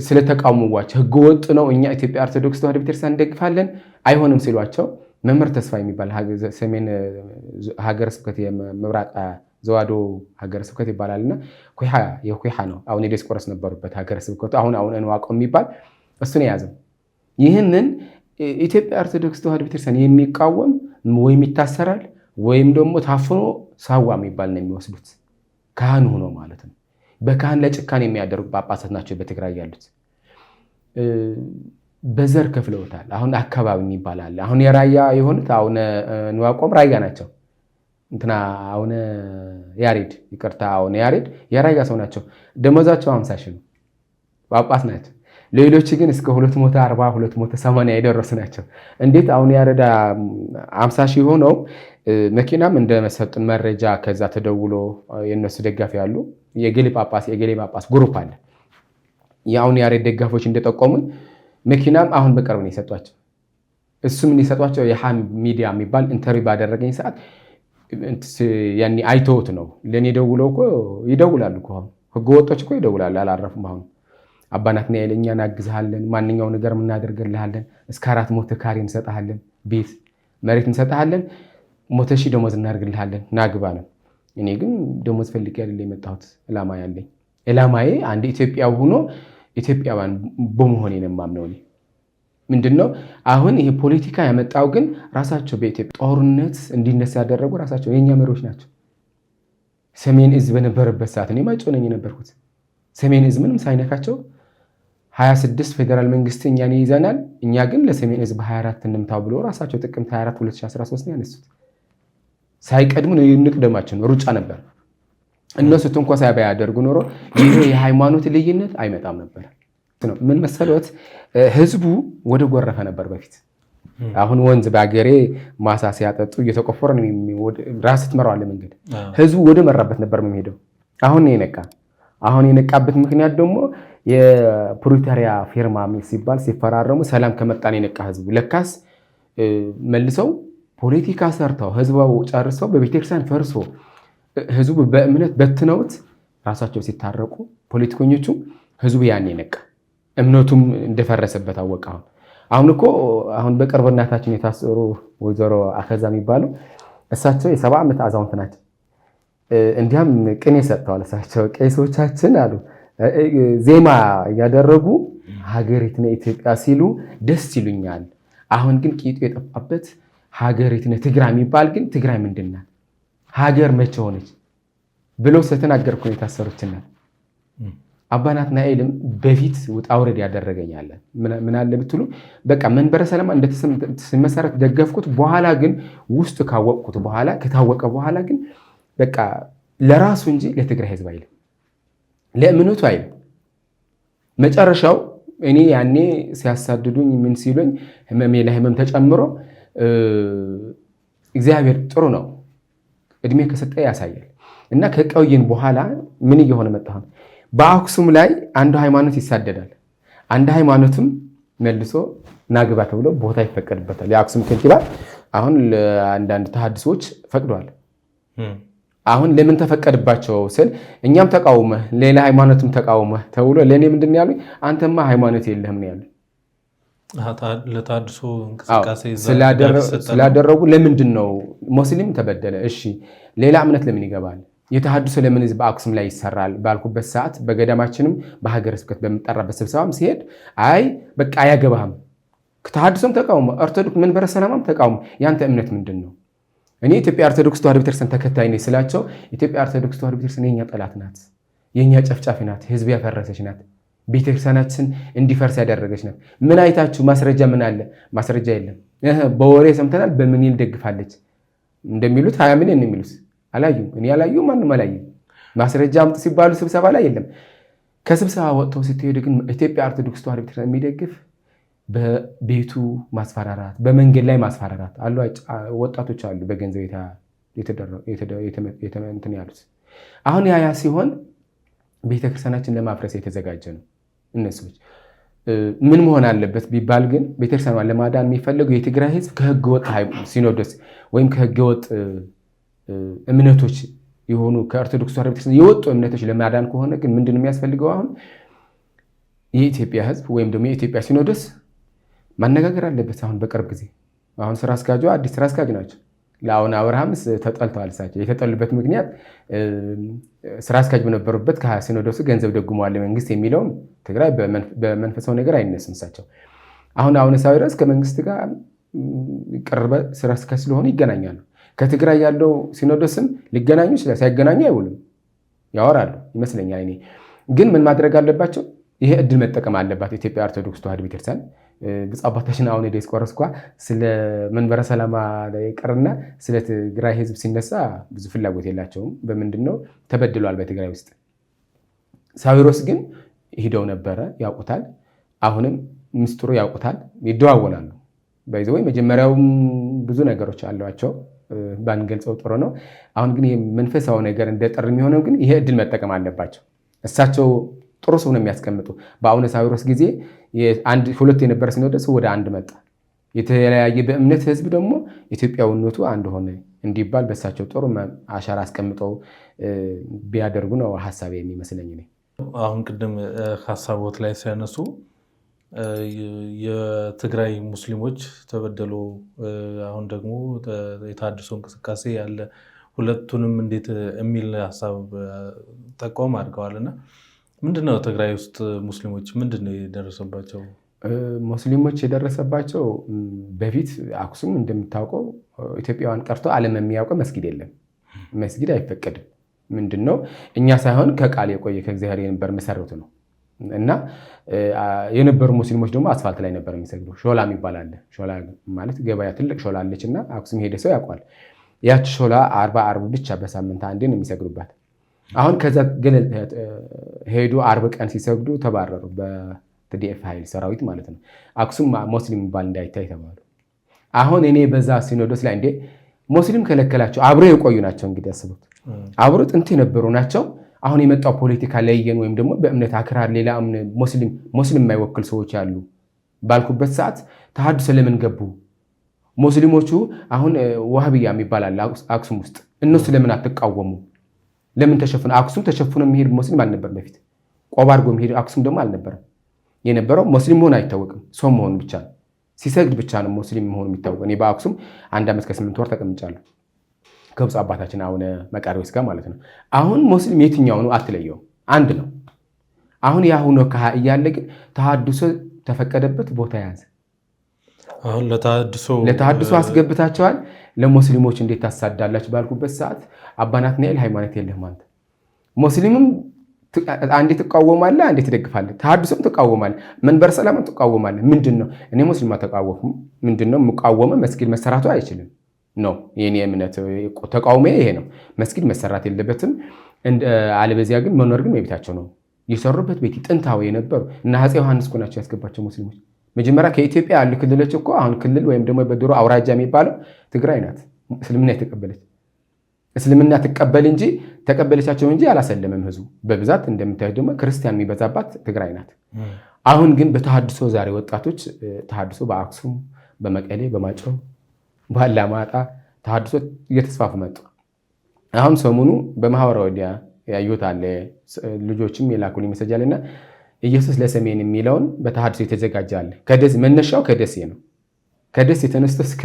ስለተቃውሟቸው ህገ ወጥ ነው፣ እኛ ኢትዮጵያ ኦርቶዶክስ ተዋሕዶ ቤተክርስቲያን እንደግፋለን አይሆንም ሲሏቸው መምህር ተስፋ የሚባል ሰሜን ሀገረ ስብከት የምብራቅ ዘዋዶ ሀገረ ስብከት ይባላልና የኩሓ ነው። አሁን የዲስቆሮስ ነበሩበት ሀገረ ስብከቱ አሁን እንዋቀው የሚባል እሱን የያዘው። ይህንን ኢትዮጵያ ኦርቶዶክስ ተዋሕዶ ቤተክርስቲያን የሚቃወም ወይም ይታሰራል ወይም ደግሞ ታፍኖ ሳዋ የሚባል ነው የሚወስዱት። ካህን ሆኖ ማለት ነው። በካህን ላይ ጭካኔ የሚያደርጉ ጳጳሳት ናቸው በትግራይ ያሉት። በዘር ከፍለውታል። አሁን አካባቢ ይባላል። አሁን የራያ የሆኑት አሁን እንዋቆም ራያ ናቸው። እንትና አሁን ያሬድ ይቅርታ፣ አሁን ያሬድ የራያ ሰው ናቸው። ደሞዛቸው 50 ሺህ ነው፣ ጳጳስ ናቸው። ሌሎች ግን እስከ 240 280 የደረሱ ናቸው። እንዴት አሁን ያሬድ 50 ሺህ ሆነው መኪናም እንደመሰጡን መረጃ ከዛ ተደውሎ የነሱ ደጋፊ ያሉ የገሌ ጳጳስ ግሩፕ አለ። የአሁን ያሬድ ደጋፊዎች እንደጠቆሙን መኪናም አሁን በቅርብ ነው የሰጧቸው። እሱም እንዲሰጧቸው የሃም ሚዲያ የሚባል ኢንተርቪው ባደረገኝ ሰዓት ያኔ አይተውት ነው። ለኔ ደውለው እኮ ይደውላሉ እኮ ህገ ወጦች እኮ ይደውላሉ፣ አላረፉም። አሁን አባ ናትናኤል እኛ እናግዝሃለን፣ ማንኛው ነገር እናደርግልሃለን፣ እስከ 400 ካሬ እንሰጥሃለን፣ ቤት መሬት እንሰጥሃለን፣ 100,000 ደሞዝ እናደርግልሃለን፣ ናግባ ነው። እኔ ግን ደሞዝ ፈልጌ አይደለም የመጣሁት። ዓላማ ያለኝ ዓላማዬ አንድ ኢትዮጵያዊ ሆኖ ኢትዮጵያውያን በመሆኔ ነው የማምነው። ምንድነው አሁን ይሄ ፖለቲካ ያመጣው ግን ራሳቸው በኢትዮጵያ ጦርነት እንዲነሳ ያደረጉ ራሳቸው የኛ መሪዎች ናቸው። ሰሜን እዝ በነበረበት ሰዓት እኔ ማይጮህ ነኝ የነበርኩት። ሰሜን እዝ ምንም ሳይነካቸው 26 ፌደራል መንግስት እኛን ይይዘናል፣ እኛ ግን ለሰሜን እዝ በ24 እንምታው ብሎ ራሳቸው ጥቅምት 24 2013 ነው ያነሱት። ሳይቀድሙ እንቅደማችን ሩጫ ነበር። እነሱ ትንኮሳ ባያደርጉ ኖሮ ይሄ የሃይማኖት ልዩነት አይመጣም ነበር። ምን መሰሎት ህዝቡ ወደ ጎረፈ ነበር በፊት። አሁን ወንዝ ባገሬ ማሳ ሲያጠጡ እየተቆፈረ ነው ራስ ትመራዋለ መንገድ። ህዝቡ ወደ መራበት ነበር የሚሄደው። አሁን ነው የነቃ። አሁን የነቃበት ምክንያት ደግሞ የፕሪቶሪያ ፊርማ ሲባል ሲፈራረሙ ሰላም ከመጣን የነቃ ህዝቡ ለካስ መልሰው ፖለቲካ ሰርተው ህዝባው ጨርሰው በቤተክርስቲያን ፈርሶ ህዝቡ በእምነት በትነውት ራሳቸው ሲታረቁ ፖለቲከኞቹ ህዝቡ ያኔ ነቃ። እምነቱም እንደፈረሰበት አወቀ። አሁን እኮ አሁን በቅርብ እናታችን የታሰሩ ወይዘሮ አከዛ የሚባለው እሳቸው የ70 ዓመት አዛውንት ናቸው። እንዲያም ቅኔ ሰጥተዋል። እሳቸው ቄሶቻችን አሉ ዜማ እያደረጉ ሀገሪቱን ኢትዮጵያ ሲሉ ደስ ይሉኛል። አሁን ግን ቂጡ የጠፋበት ሀገሪቱን ትግራይ የሚባል ግን ትግራይ ምንድናት ሀገር መቼ ሆነች ብለው ስለተናገርኩ ነው የታሰሩትና አባ ናትናኤልም በፊት ውጣ ውረድ ያደረገኛል። ምን አለ ብትሉ በቃ መንበረ ሰላማ እንደተመሰረት ደገፍኩት። በኋላ ግን ውስጥ ካወቅኩት በኋላ ከታወቀ በኋላ ግን በቃ ለራሱ እንጂ ለትግራይ ህዝብ አይልም፣ ለእምነቱ አይልም። መጨረሻው እኔ ያኔ ሲያሳድዱኝ ምን ሲሉኝ ህመሜ ለህመም ተጨምሮ እግዚአብሔር ጥሩ ነው እድሜ ከሰጠ ያሳያል። እና ከቆየን በኋላ ምን እየሆነ መጣ? በአክሱም ላይ አንዱ ሃይማኖት ይሳደዳል፣ አንድ ሃይማኖትም መልሶ ናግባ ተብሎ ቦታ ይፈቀድበታል። የአክሱም ከንቲባ አሁን ለአንዳንድ ተሐድሶች ፈቅዷል። አሁን ለምን ተፈቀድባቸው ስል እኛም ተቃውመ ሌላ ሃይማኖትም ተቃውመ ተብሎ ለኔ ምንድነው ያሉኝ? አንተማ ሃይማኖት የለህም ነው ያሉኝ። ለተሐድሶ እንቅስቃሴ ስላደረጉ ለምንድነው ሙስሊም ተበደለ? እሺ ሌላ እምነት ለምን ይገባል? የተሐድሶ ለምን በአክሱም ላይ ይሰራል ባልኩበት ሰዓት በገዳማችንም በሀገረ ስብከት በመጣራበት ስብሰባም ሲሄድ አይ በቃ አያገባህም፣ ተሐድሶም ተቃውሞ ኦርቶዶክስ መንበረ ሰላማም ተቃውሞ ያንተ እምነት ምንድነው? እኔ ኢትዮጵያ ኦርቶዶክስ ተዋሕዶ ቤተክርስቲያን ተከታይ ነኝ ስላቸው ኢትዮጵያ ኦርቶዶክስ ተዋሕዶ ቤተክርስቲያን የኛ ጠላት ናት፣ የኛ ጨፍጫፊ ናት፣ ህዝብ ያፈረሰች ናት፣ ቤተክርስቲያናችን እንዲፈርስ ያደረገች ናት። ምን አይታችሁ ማስረጃ ምን አለ? ማስረጃ የለም። በወሬ ሰምተናል፣ በምን ይልደግፋለች እንደሚሉት 20 ሚሊዮን የሚሉት አላዩ። እኔ አላዩ፣ ማንም አላዩ። ማስረጃ አምጡ ሲባሉ ስብሰባ ላይ የለም። ከስብሰባ ወጥተው ስትሄዱ ግን ኢትዮጵያ ኦርቶዶክስ ተዋሕዶ ቤተክርስቲያን የሚደግፍ በቤቱ ማስፈራራት፣ በመንገድ ላይ ማስፈራራት አሉ። ወጣቶች አሉ በገንዘብ እንትን ያሉት። አሁን ያ ሲሆን ቤተክርስቲያናችን ለማፍረስ የተዘጋጀ ነው። እነሱች ምን መሆን አለበት ቢባል ግን ቤተክርስቲያኗን ለማዳን የሚፈለገው የትግራይ ህዝብ ከህገወጥ ሲኖዶስ ወይም ከህገወጥ እምነቶች የሆኑ ከኦርቶዶክስ ተዋሕዶ ቤተክርስቲያን የወጡ እምነቶች ለማዳን ከሆነ ግን ምንድነው የሚያስፈልገው? አሁን የኢትዮጵያ ህዝብ ወይም ደግሞ የኢትዮጵያ ሲኖዶስ ማነጋገር አለበት። አሁን በቅርብ ጊዜ አሁን ስራ አስኪያጁ አዲስ ስራ አስኪያጅ ናቸው። ለአሁን አብርሃምስ ተጠልተዋል። እሳቸው የተጠሉበት ምክንያት ስራ አስኪያጅ በነበሩበት ከሲኖዶሱ ገንዘብ ደጉመዋል መንግስት የሚለውን ትግራይ በመንፈሳዊ ነገር አይነስም። እሳቸው አሁን ሳይረስ ከመንግስት ጋር ቅርበ ስራ አስኪያጅ ስለሆኑ ይገናኛሉ። ከትግራይ ያለው ሲኖዶስም ሊገናኙ ይችላል፣ ሳይገናኙ አይውልም፣ ያወራሉ ይመስለኛል። እኔ ግን ምን ማድረግ አለባቸው? ይሄ እድል መጠቀም አለባት ኢትዮጵያ ኦርቶዶክስ ተዋሕዶ ቤተክርስቲያን። ብፁዕ አባታችን አሁን ዲያስቆሮስ እንኳ ስለ መንበረ ሰላማ ይቅርና ስለ ትግራይ ህዝብ ሲነሳ ብዙ ፍላጎት የላቸውም። በምንድነው ተበድሏል በትግራይ ውስጥ። ሳዊሮስ ግን ሄደው ነበረ፣ ያውቁታል። አሁንም ምስጢሩ ያውቁታል፣ ይደዋወላሉ። በዚህ መጀመሪያውም ብዙ ነገሮች አሏቸው፣ ባንገልጸው ጥሩ ነው። አሁን ግን መንፈሳዊ ነገር እንደጥሪ የሚሆነው ግን ይሄ እድል መጠቀም አለባቸው። እሳቸው ጥሩ ሰው ነው የሚያስቀምጡ። በአቡነ ሳዊሮስ ጊዜ ሁለት የነበረ ሲኖዶስ ወደ አንድ መጣ። የተለያየ በእምነት ህዝብ ደግሞ ኢትዮጵያዊነቱ አንድ ሆነ እንዲባል በእሳቸው ጥሩ አሻራ አስቀምጠው ቢያደርጉ ነው ሀሳብ የሚመስለኝ። አሁን ቅድም ሀሳቦት ላይ ሲያነሱ የትግራይ ሙስሊሞች ተበደሉ፣ አሁን ደግሞ የተሐድሶ እንቅስቃሴ ያለ ሁለቱንም እንዴት የሚል ሀሳብ ጠቆም አድርገዋልና ምንድነው ትግራይ ውስጥ ሙስሊሞች ምንድነው የደረሰባቸው? ሙስሊሞች የደረሰባቸው በፊት አክሱም እንደምታውቀው ኢትዮጵያውያን ቀርቶ ዓለም የሚያውቀው መስጊድ የለም። መስጊድ አይፈቀድም። ምንድነው እኛ ሳይሆን ከቃል የቆየ ከእግዚአብሔር የነበር መሰረቱ ነው። እና የነበሩ ሙስሊሞች ደግሞ አስፋልት ላይ ነበር የሚሰግዱ። ሾላ የሚባል አለ። ሾላ ማለት ገበያ ትልቅ ሾላ አለችና አክሱም ሄደ ሰው ያውቋል። ያች ሾላ 40 ብቻ በሳምንት አንዴ ነው የሚሰግዱባት። አሁን ከዛ ገለል ሄዱ 40 ቀን ሲሰግዱ ተባረሩ። በቲዲኤፍ ኃይል ሰራዊት ማለት ነው። አክሱም ሙስሊም የሚባል እንዳይታይ ተባሉ። አሁን እኔ በዛ ሲኖዶስ ላይ እንዴ ሙስሊም ከለከላቸው። አብረው የቆዩ ናቸው። እንግዲህ አስቡት፣ አብረው ጥንት የነበሩ ናቸው። አሁን የመጣው ፖለቲካ ለየን ወይም ደግሞ በእምነት አክራር ሌላ ሙስሊም የማይወክል ሰዎች አሉ ባልኩበት ሰዓት ተሐድሶ ለምን ገቡ? ሙስሊሞቹ አሁን ዋህብያ የሚባል አለ አክሱም ውስጥ። እነሱ ለምን አትቃወሙ? ለምን ተሸፍኑ? አክሱም ተሸፍኖ የሚሄድ ሙስሊም አልነበር በፊት። ቆብ አድርጎ የሚሄድ አክሱም ደግሞ አልነበረም። የነበረው ሙስሊም መሆን አይታወቅም፣ ሰው መሆን ብቻ ነው። ሲሰግድ ብቻ ነው ሙስሊም መሆኑ የሚታወቅ። እኔ በአክሱም 1 ዓመት ከ8 ወር ተቀምጫለሁ ከብፁዕ አባታችን አቡነ መቃርዮስ ጋር ማለት ነው። አሁን ሙስሊም የትኛው ነው አትለየውም፣ አንድ ነው። አሁን ያሁኑ እያለ ግን ተሐድሶ ተፈቀደበት ቦታ ያዘ። አሁን ለተሐድሶ አስገብታቸዋል። ለሙስሊሞች እንዴት ታሳዳላችሁ ባልኩበት ሰዓት አባ ናትናኤል ሃይማኖት የለህም አንተ። ሙስሊምም አንዴ ትቃወማለህ፣ አንዴ ትደግፋለህ። ተሐድሶም ትቃወማለህ፣ መንበረ ሰላም ትቃወማለህ። ምንድነው? እኔ ሙስሊም አልተቃወምኩም። ምንድነው የምቃወመው? መስጊድ መሰራቱ አይችልም ነው የኔ እምነት። ተቃውሞ ይሄ ነው። መስጊድ መሰራት የለበትም። አለበዚያ ግን መኖር ግን የቤታቸው ነው። የሰሩበት ቤት ጥንታዊ የነበሩ እና አፄ ዮሐንስ እኮ ናቸው ያስገባቸው ሙስሊሞች። መጀመሪያ ከኢትዮጵያ ያሉ ክልሎች እኮ አሁን ክልል ወይም ደግሞ በድሮ አውራጃ የሚባለው ትግራይ ናት እስልምና የተቀበለች። እስልምና ትቀበል እንጂ ተቀበለቻቸው እንጂ አላሰለመም ህዝቡ። በብዛት እንደምታዩት ደግሞ ክርስቲያን የሚበዛባት ትግራይ ናት። አሁን ግን በተሐድሶ ዛሬ ወጣቶች ተሐድሶ በአክሱም፣ በመቀሌ፣ በማጨው፣ በአላማጣ ተሐድሶ እየተስፋፉ መጡ። አሁን ሰሞኑ በማህበራዊ ሚዲያ ያዩት አለ። ልጆችም የላኩልኝ ሜሴጅ አለና ኢየሱስ ለሰሜን የሚለውን በተሐድሶ የተዘጋጀ አለ። መነሻው ከደሴ ነው። ከደሴ ተነስቶ እስከ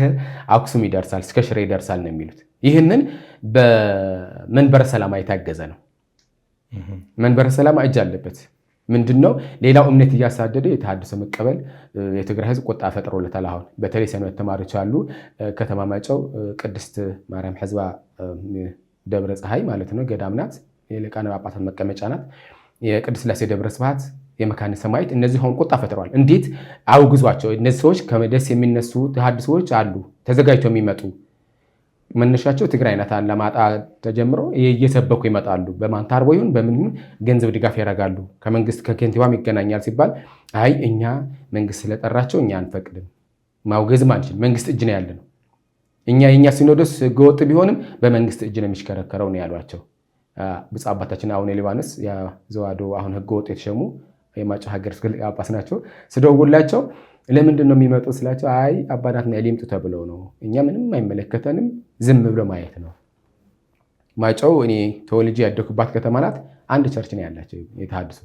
አክሱም ይደርሳል፣ እስከ ሽሬ ይደርሳል ነው የሚሉት። ይህንን በመንበረ ሰላማ የታገዘ ነው። መንበረ ሰላማ እጅ አለበት። ምንድነው ሌላው እምነት እያሳደደ የተሐድሶ መቀበል የትግራይ ህዝብ ቁጣ ፈጥሮለታል። አሁን በተለይ ሰንበት ተማሪዎች አሉ። ከተማ ማጨው ቅድስት ማርያም ሕዝባ ደብረ ፀሐይ ማለት ነው ገዳም ናት። የሊቃነ ጳጳሳት መቀመጫ ናት። የቅድስት ሥላሴ ደብረ ስብሐት፣ የመካነ ሰማዕት እነዚህ አሁን ቁጣ ፈጥረዋል። እንዴት አውግዟቸው። እነዚህ ሰዎች ከደሴ የሚነሱ ተሐድሶዎች አሉ ተዘጋጅተው የሚመጡ መነሻቸው ትግራይ ናት። አላማጣ ተጀምሮ እየሰበኩ ይመጣሉ። በማንታርቦ ይሁን በምን ይሁን ገንዘብ ድጋፍ ያደርጋሉ። ከመንግስት ከከንቲባም ይገናኛል ሲባል አይ እኛ መንግስት ስለጠራቸው እኛ አንፈቅድም፣ ማውገዝም አንችል፣ መንግስት እጅ ነው ያለ ነው። የኛ ሲኖዶስ ህገወጥ ቢሆንም በመንግስት እጅ ነው የሚሽከረከረው ነው ያሏቸው። ብፁዕ አባታችን አቡነ ሊባኖስ ዘዋዶ አሁን ህገወጥ የተሸሙ የማጫ ሀገረ ስብከት ጳጳስ ናቸው። ስደውላቸው ለምንድን ነው የሚመጡ ስላቸው አይ አባ ናትናኤል ይምጡ ተብለው ነው፣ እኛ ምንም አይመለከተንም፣ ዝም ብሎ ማየት ነው። ማጫው እኔ ተወልጄ ያደኩባት ከተማ ናት። አንድ ቸርች ነው ያላቸው የተሐድሶ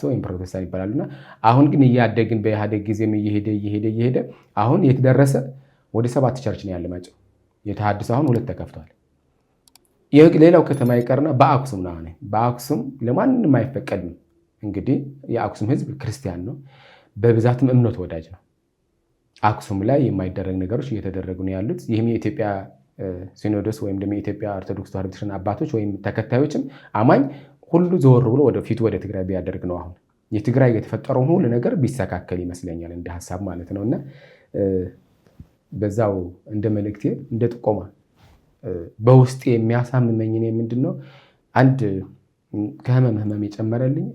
ወይም ፕሮቴስታንት ይባላሉና አሁን ግን እያደግን በኢህአዴግ ጊዜም እየሄደ አሁን የተደረሰ ወደ 7 ቸርች ነው ያለ ማጫው የተሐድሶ አሁን 2 ተከፍቷል። ሌላው ከተማ ይቀርና በአክሱም ነው። በአክሱም ለማንም አይፈቀድም። እንግዲህ የአክሱም ህዝብ ክርስቲያን ነው፣ በብዛትም እምነት ወዳጅ ነው። አክሱም ላይ የማይደረግ ነገሮች እየተደረጉ ነው ያሉት። ይህም የኢትዮጵያ ሲኖዶስ ወይም ደግሞ የኢትዮጵያ ኦርቶዶክስ ተዋሕዶ ቤተክርስቲያን አባቶች ወይም ተከታዮችም አማኝ ሁሉ ዘወር ብሎ ወደፊቱ ወደ ትግራይ ቢያደርግ ነው። አሁን የትግራይ የተፈጠረውን ሁሉ ነገር ቢስተካከል ይመስለኛል እንደ ሀሳብ ማለት ነው። እና በዛው እንደ መልእክቴ እንደ ጥቆማ በውስጤ የሚያሳምመኝ እኔ ምንድን ነው አንድ ከህመም የጨመረልኝ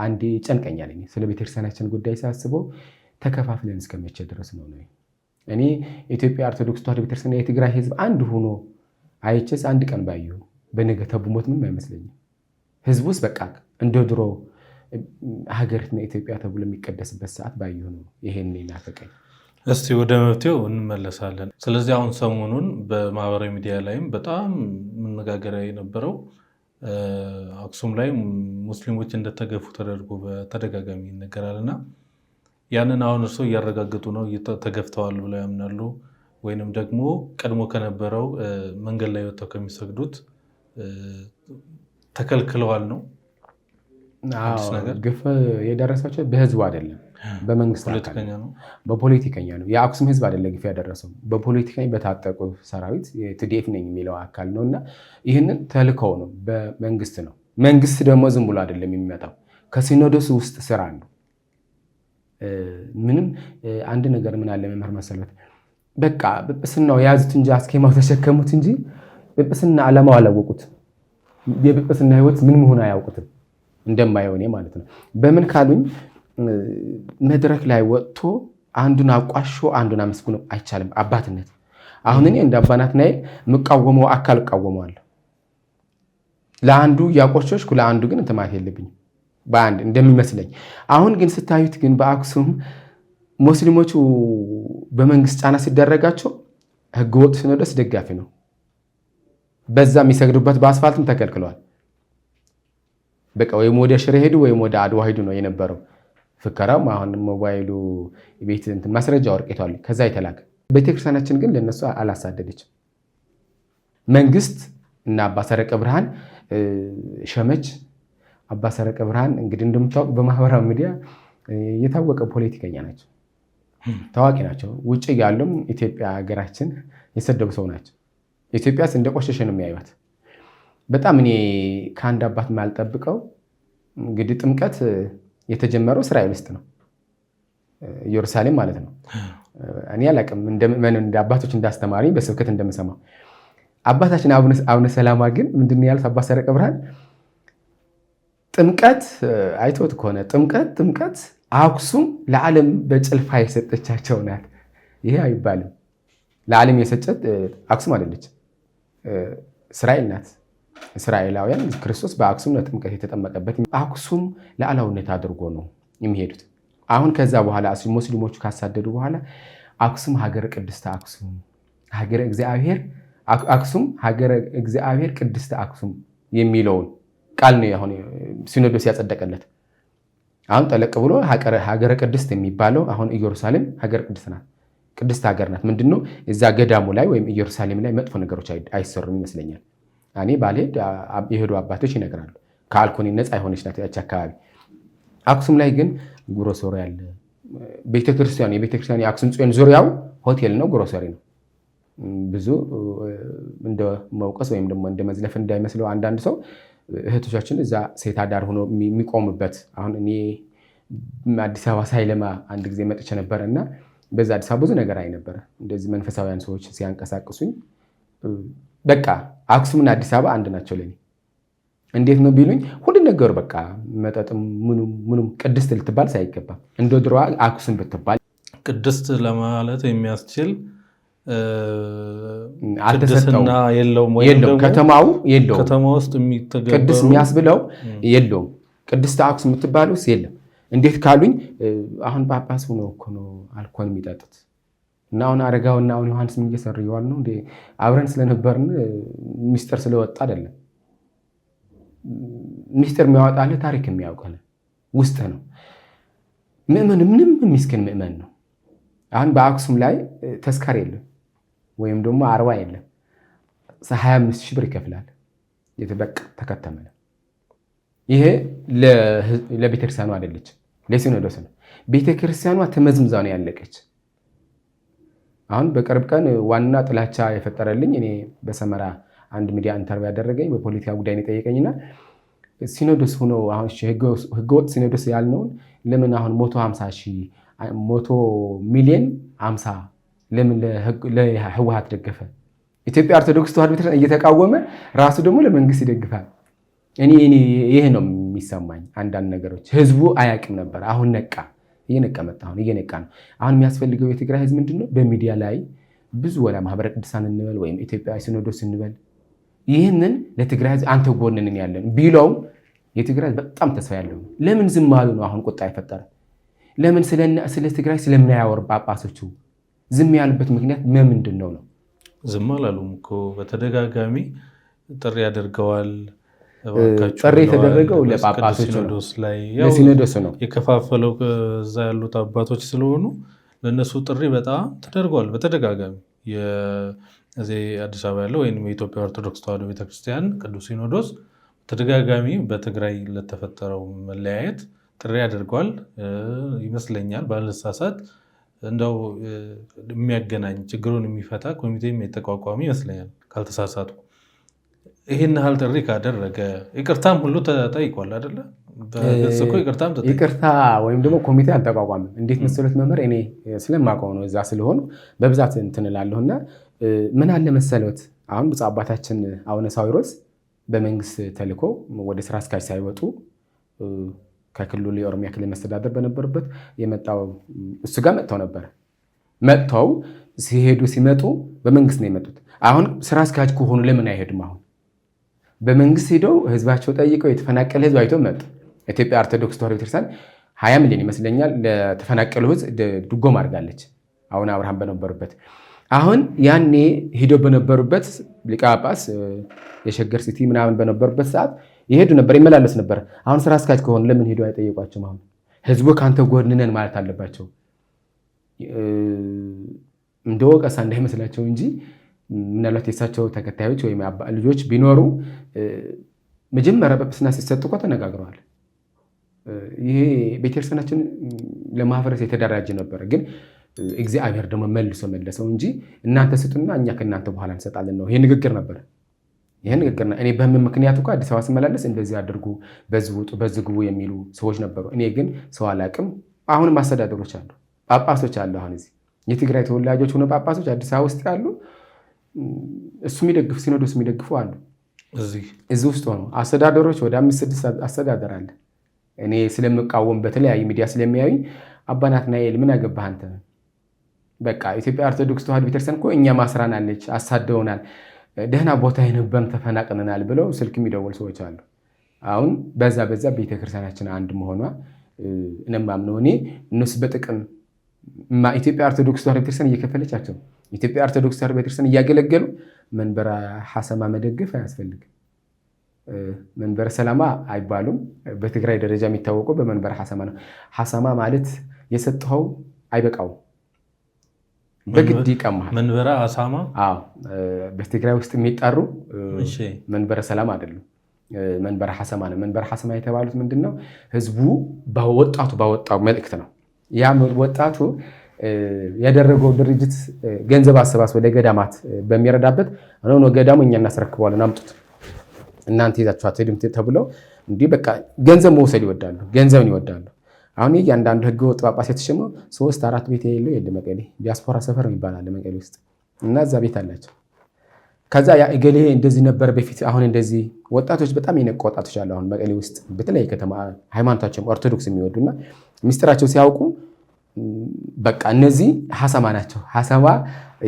አንዴ ይጨንቀኛል። ስለ ቤተክርስቲያናችን ጉዳይ ሳስበው ተከፋፍለን እስከመቼ ድረስ ነው? እኔ ኢትዮጵያ ኦርቶዶክስ ተዋሕዶ ቤተክርስቲያን የትግራይ ህዝብ አንድ ሆኖ አይቼስ አንድ ቀን ባየሁ በነገታው ብሞት ምንም አይመስለኝም። ህዝቡስ በቃ እንደ ድሮ ሀገርና ኢትዮጵያ ተብሎ የሚቀደስበት ሰዓት ባየሁ ነው ይሄን ናፈቀኝ። እስቲ ወደ መፍትሄው እንመለሳለን። ስለዚህ አሁን ሰሞኑን በማህበራዊ ሚዲያ ላይም በጣም መነጋገሪያ የነበረው አክሱም ላይ ሙስሊሞች እንደተገፉ ተደርጎ በተደጋጋሚ ይነገራል እና ያንን አሁን እርስዎ እያረጋገጡ ነው ተገፍተዋል ብለው ያምናሉ? ወይንም ደግሞ ቀድሞ ከነበረው መንገድ ላይ ወጥተው ከሚሰግዱት ተከልክለዋል ነው? ግፍ የደረሳቸው በህዝቡ አይደለም፣ በመንግስት በፖለቲከኛ ነው። የአክሱም ህዝብ አይደለም ግፍ ያደረሰው፣ በፖለቲከኛ በታጠቁ ሰራዊት ቲዲኤፍ ነኝ የሚለው አካል ነው። እና ይህንን ተልከው ነው በመንግስት ነው። መንግስት ደግሞ ዝም ብሎ አይደለም የሚመጣው፣ ከሲኖዶስ ውስጥ ስራ ነው። ምንም አንድ ነገር ምን አለ መምህር መሰልበት፣ በቃ ጵጵስናው የያዙት እንጂ አስኬማው ተሸከሙት እንጂ ጵጵስና ዓላማው አላወቁት። የጵጵስና ህይወት ምን መሆን አያውቁትም፣ እንደማየው እኔ ማለት ነው። በምን ካሉኝ መድረክ ላይ ወጥቶ አንዱን አቋሾ አንዱን አመስግኖ አይቻልም። አባትነት አሁን እኔ እንደ አባ ናትናኤል የምቃወመው አካል እቃወመዋለሁ። ለአንዱ ያቆሸሽኩ ለአንዱ ግን እንትን ማለት የለብኝም በአንድ እንደሚመስለኝ። አሁን ግን ስታዩት ግን በአክሱም ሙስሊሞቹ በመንግስት ጫና ሲደረጋቸው ህገወጥ ሲኖዶስ ደጋፊ ነው። በዛ የሚሰግዱበት በአስፋልትም ተከልክለዋል። በቃ ወይም ወደ ሽሬ ሄዱ ወይም ወደ አድዋ ሄዱ ነው የነበረው ፍከራው። አሁን ሞባይሉ ቤት እንትን ማስረጃ ወርቄቷል ከዛ የተላከ። ቤተክርስቲያናችን ግን ለነሱ አላሳደደችም። መንግስት እና አባ ሰረቀ ብርሃን ሸመች አባ ሰረቀ ብርሃን እንግዲህ እንደምታውቁ በማህበራዊ ሚዲያ የታወቀ ፖለቲከኛ ናቸው፣ ታዋቂ ናቸው። ውጭ ያሉም ኢትዮጵያ ሀገራችን የሰደቡ ሰው ናቸው። ኢትዮጵያስ እንደቆሸሸ ነው የሚያዩት። በጣም እኔ ከአንድ አባት ማልጠብቀው እንግዲህ ጥምቀት የተጀመረው እስራኤል ውስጥ ነው፣ ኢየሩሳሌም ማለት ነው። እኔ አላቅም እንደ አባቶች እንዳስተማሪ በስብከት እንደምሰማው አባታችን አቡነ ሰላማ ግን ምንድን ያሉት አባ ሰረቀ ብርሃን ጥምቀት አይቶት ከሆነ ጥምቀት አክሱም ለዓለም በጭልፋ የሰጠቻቸው ናት። ይሄ አይባልም። ለዓለም የሰጨት አክሱም አይደለች፣ እስራኤል ናት። እስራኤላውያን ክርስቶስ በአክሱም ነው ጥምቀት የተጠመቀበት። አክሱም ለዓላውነት አድርጎ ነው የሚሄዱት። አሁን ከዛ በኋላ ሙስሊሞቹ ካሳደዱ በኋላ አክሱም ሀገረ ቅድስተ አክሱም ሀገረ እግዚአብሔር አክሱም ሀገረ እግዚአብሔር ቅድስተ አክሱም የሚለውን ቃል ነው አሁን ሲኖዶስ ያጸደቀለት። አሁን ጠለቅ ብሎ ሀገረ ቅድስት የሚባለው አሁን ኢየሩሳሌም ሀገረ ቅድስት ናት፣ ቅድስት ሀገር ናት። ምንድነው እዛ ገዳሙ ላይ ወይም ኢየሩሳሌም ላይ መጥፎ ነገሮች አይሰሩም ይመስለኛል። እኔ ባልሄድ የሄዱ አባቶች ይነግራሉ። ከአልኮኒ ነፃ የሆነች ናት ያች አካባቢ። አክሱም ላይ ግን ግሮሰሪ ያለ ቤተክርስቲያን የቤተክርስቲያን የአክሱም ጽዮን ዙሪያው ሆቴል ነው፣ ግሮሰሪ ነው። ብዙ እንደ መውቀስ ወይም ደግሞ እንደ መዝለፍ እንዳይመስለው አንዳንድ ሰው እህቶቻችን እዛ ሴት አዳር ሆኖ የሚቆሙበት። አሁን እኔ አዲስ አበባ ሳይለማ አንድ ጊዜ መጥቼ ነበረ እና በዛ አዲስ አበባ ብዙ ነገር አይ ነበረ እንደዚህ መንፈሳውያን ሰዎች ሲያንቀሳቅሱኝ። በቃ አክሱምና አዲስ አበባ አንድ ናቸው ለኔ። እንዴት ነው ቢሉኝ ሁሉ ነገሩ በቃ መጠጥም ምኑም ቅድስት ልትባል ሳይገባ እንደ ድሮዋ አክሱም ብትባል ቅድስት ለማለት የሚያስችል ቅድስና የለውም። ከተማው የለውም። ከተማ ውስጥ የሚተገበሩ ቅድስት የሚያስብለው የለውም። ቅድስት አክሱም የምትባሉስ የለም። እንዴት ካሉኝ አሁን ጳጳስ ሆነው እኮ ነው አልኮል የሚጠጡት እና አሁን አረጋውና አሁን ዮሐንስ ምን እየሰሩ ይዋል ነው እንዴ? አብረን ስለነበርን ሚስጥር ስለወጣ አይደለም። ሚስጥር የሚያወጣልህ ታሪክ የሚያውቀልህ ውስጥ ነው። ምእመን ምንም የሚስክን ምእመን ነው። አሁን በአክሱም ላይ ተስካር የለም ወይም ደግሞ አርባ የለም። 25,000 ብር ይከፍላል። የተበቃ ተከተመ። ይሄ ለቤተክርስቲያኑ አይደለች፣ ለሲኖዶስ ነው። ቤተክርስቲያኗ ተመዝምዛ ነው ያለቀች። አሁን በቅርብ ቀን ዋና ጥላቻ የፈጠረልኝ እኔ በሰመራ አንድ ሚዲያ ኢንተርቪው ያደረገኝ በፖለቲካ ጉዳይ ነው የጠየቀኝና ሲኖዶስ ሆኖ አሁን ህገወጥ ሲኖዶስ ያልነውን ለምን አሁን 100 ሚሊዮን 50 ለምን ለህወሓት ደገፈ? ኢትዮጵያ ኦርቶዶክስ ተዋሕዶ ቤተክርስቲያን እየተቃወመ ራሱ ደግሞ ለመንግስት ይደግፋል። እኔ ይሄ ነው የሚሰማኝ። አንዳንድ ነገሮች ህዝቡ አያውቅም ነበር። አሁን ነቃ፣ እየነቃ መጣ። አሁን እየነቃ ነው። አሁን የሚያስፈልገው የትግራይ ህዝብ ምንድነው? በሚዲያ ላይ ብዙ ወላ ማህበረ ቅዱሳን እንበል ወይም ኢትዮጵያ ሲኖዶስ እንበል ይህንን ለትግራይ ህዝብ አንተ ጎንንን ያለን ቢለው የትግራይ በጣም ተስፋ ያለው ነው። ለምን ዝም አሉ ነው አሁን ቁጣ የፈጠረ? ለምን ስለ ትግራይ ስለምን አያወሩ ጳጳሶቹ? ዝም ያሉበት ምክንያት ምንድን ነው? ዝም አላሉም እኮ በተደጋጋሚ ጥሪ ያደርገዋል። ጥሪ የተደረገው ለጳጳሶቹ ለሲኖዶስ ነው የከፋፈለው። እዛ ያሉት አባቶች ስለሆኑ ለነሱ ጥሪ በጣም ተደርጓል በተደጋጋሚ። እዚህ አዲስ አበባ ያለው ወይም የኢትዮጵያ ኦርቶዶክስ ተዋሕዶ ቤተክርስቲያን ቅዱስ ሲኖዶስ ተደጋጋሚ በትግራይ ለተፈጠረው መለያየት ጥሪ አድርጓል ይመስለኛል። ባልሳሳት እንደው የሚያገናኝ ችግሩን የሚፈታ ኮሚቴም የተቋቋመ ይመስለኛል ካልተሳሳቱ። ይህን ያህል ጥሪ ካደረገ ይቅርታም ሁሉ ተጠይቋል አይደለ? ይቅርታ ወይም ደግሞ ኮሚቴ አልተቋቋምም። እንዴት መሰሎት መምህር፣ እኔ ስለማውቀው ነው እዛ ስለሆኑ በብዛት እንትን እላለሁና ምን አለ መሰሎት፣ አሁን ብፁዕ አባታችን አቡነ ሳዊሮስ በመንግስት ተልኮ ወደ ስራ አስኪያጅ ሳይወጡ ከክልሉ የኦሮሚያ ክልል መስተዳደር በነበሩበት የመጣው እሱ ጋር መጥተው ነበር። መጥተው ሲመጡ በመንግስት ነው የመጡት። አሁን ስራ አስኪያጅ ከሆኑ ለምን አይሄዱም? አሁን በመንግስት ሄደው ህዝባቸው ጠይቀው የተፈናቀለ ህዝብ አይተው መጡ። ኢትዮጵያ ኦርቶዶክስ ተዋሕዶ ቤተክርስቲያን 20 ሚሊዮን ይመስለኛል ለተፈናቀሉ ህዝብ ድጎማ አድርጋለች። አሁን አብርሃም በነበሩበት አሁን ያኔ ሂደው በነበሩበት ሊቀ ጳጳስ የሸገር ሲቲ ምናምን በነበሩበት ሰዓት ይሄዱ ነበር፣ ይመላለስ ነበር። አሁን ስራ አስኪያጅ ከሆኑ ለምን ሄደው አይጠይቋቸውም? አሁን ህዝቡ ከአንተ ጎን ነን ማለት አለባቸው። እንደ ወቀሳ እንዳይመስላቸው እንጂ ምናልባት የሳቸው ተከታዮች ወይም ልጆች ቢኖሩ መጀመሪያ ጵጵስና ሲሰጡ እኮ ተነጋግረዋል። ይሄ ቤተክርስቲያናችን ለማህበረሰብ የተደራጀ ነበረ፣ ግን እግዚአብሔር ደግሞ መለሰው እንጂ እናንተ ስጡና እኛ ከእናንተ በኋላ እንሰጣለን ነው። ይሄ ንግግር ነበር። እኔ በህመም ምክንያት እኮ አዲስ አበባ ስመላለስ እንደዚህ አድርጉ፣ በዚህ ውጡ፣ በዚህ ግቡ የሚሉ ሰዎች ነበሩ። እኔ ግን ሰው አላቅም። አሁንም አስተዳደሮች አሉ፣ ጳጳሶች አሉ። አሁን እዚህ የትግራይ ተወላጆች ሆነ ጳጳሶች አዲስ አበባ ውስጥ ያሉ እሱ የሚደግፉ ሲኖዶስ የሚደግፉ አሉ። እዚህ ውስጥ ሆኖ አስተዳደሮች ወደ 5-6 አስተዳደር አለ። እኔ ስለምቃወም በተለያዩ ሚዲያ ስለሚያዩኝ አባ ናትናኤል ምን ያገባህ አንተ? በቃ ኢትዮጵያ ኦርቶዶክስ ተዋሕዶ ቤተክርስቲያን እኮ እኛ ማስራናለች፣ አሳደውናል፣ ደህና ቦታ የነበርን ተፈናቅነናል ብለው ስልክ የሚደውል ሰዎች አሉ። አሁን በዛ ቤተክርስቲያናችን አንድ መሆኗ እነማምነው እኔ እነሱ በጥቅም ኢትዮጵያ ኦርቶዶክስ ተዋሕዶ ቤተክርስቲያን እየከፈለቻቸው ኢትዮጵያ ኦርቶዶክስ ተዋሕዶ ቤተክርስቲያን እያገለገሉ መንበረ ሐሰማ መደገፍ አያስፈልግም። መንበረ ሰላማ አይባሉም። በትግራይ ደረጃ የሚታወቀው በመንበረ ሐሰማ ነው። ሐሰማ ማለት የሰጠኸው አይበቃው በግድ ይቀማል። መንበረ ሐሰማ በትግራይ ውስጥ የሚጠሩ መንበረ ሰላማ አይደሉም፣ መንበረ ሐሰማ ነው። መንበረ ሐሰማ የተባሉት ምንድነው? ህዝቡ ባወጣው መልእክት ነው። ያ ወጣቱ ያደረገው ድርጅት ገንዘብ አሰባስቦ ለገዳማት በሚረዳበት ገዳሙ እኛ እናስረክበዋለን፣ አምጡት እናንተ ይዛችሁ አትሄዱም ተብለው እንዲህ በቃ ገንዘብ መውሰድ ይወዳሉ፣ ገንዘብን ይወዳሉ። አሁን እያንዳንዱ ህገ ወጥ ጳጳስ የተሸመው 3-4 ቤት የሌለው የለ መቀሌ ዲያስፖራ ሰፈር ይባላል መቀሌ ውስጥ እና እዛ ቤት አላቸው። ከዛ ያ እገሌ እንደዚህ ነበር በፊት፣ አሁን እንደዚህ ወጣቶች በጣም የነቁ ወጣቶች አሉ አሁን መቀሌ ውስጥ በተለያየ ከተማ ሃይማኖታቸው ኦርቶዶክስ የሚወዱና ሚስጥራቸው ሲያውቁ በቃ እነዚህ ሐሰማ ናቸው። ሐሰማ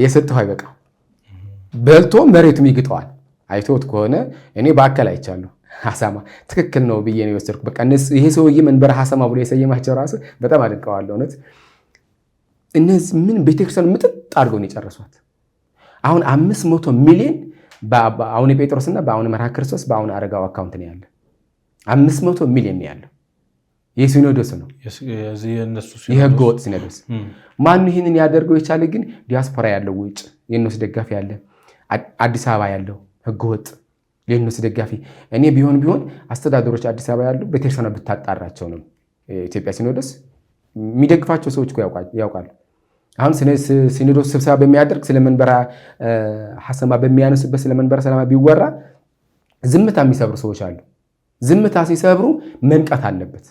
የሰጠው አይበቃ በልቶ መሬቱም ይግጠዋል። አይቶት ከሆነ እኔ በአካል አይቻለሁ። ሐሰማ ትክክል ነው ብዬ ነው የወሰድኩት። በቃ ይሄ ሰውዬ መንበረ ሐሰማ ብሎ የሰየማቸው ራሱ በጣም አድንቀዋለሁ። እውነት እነዚህ ምን ቤተክርስቲያን ምጥጥ አድርገው ነው የጨረሷት። አሁን 500 ሚሊዮን በአቡነ ጴጥሮስና በአቡነ መርሐ ክርስቶስ በአቡነ አረጋዊ አካውንት ነው ያለ። 500 ሚሊዮን ነው ያለው። የሲኖዶስ ነው የህገ ወጥ ሲኖዶስ። ማን ይህንን ያደርገው የቻለ ግን ዲያስፖራ ያለው ውጭ የእነሱ ደጋፊ ያለ፣ አዲስ አበባ ያለው ህገ ወጥ የእነሱ ደጋፊ። እኔ ቢሆን አስተዳደሮች አዲስ አበባ ያሉ ቤተክርስቲያኗ ብታጣራቸው ነው። ኢትዮጵያ ሲኖዶስ የሚደግፋቸው ሰዎች ያውቃሉ። አሁን ሲኖዶስ ስብሰባ በሚያደርግ ስለ መንበረ ሐሰማ በሚያነሱበት ስለ መንበረ ሰላማ ቢወራ ዝምታ የሚሰብሩ ሰዎች አሉ። ዝምታ ሲሰብሩ መንቀት አለበት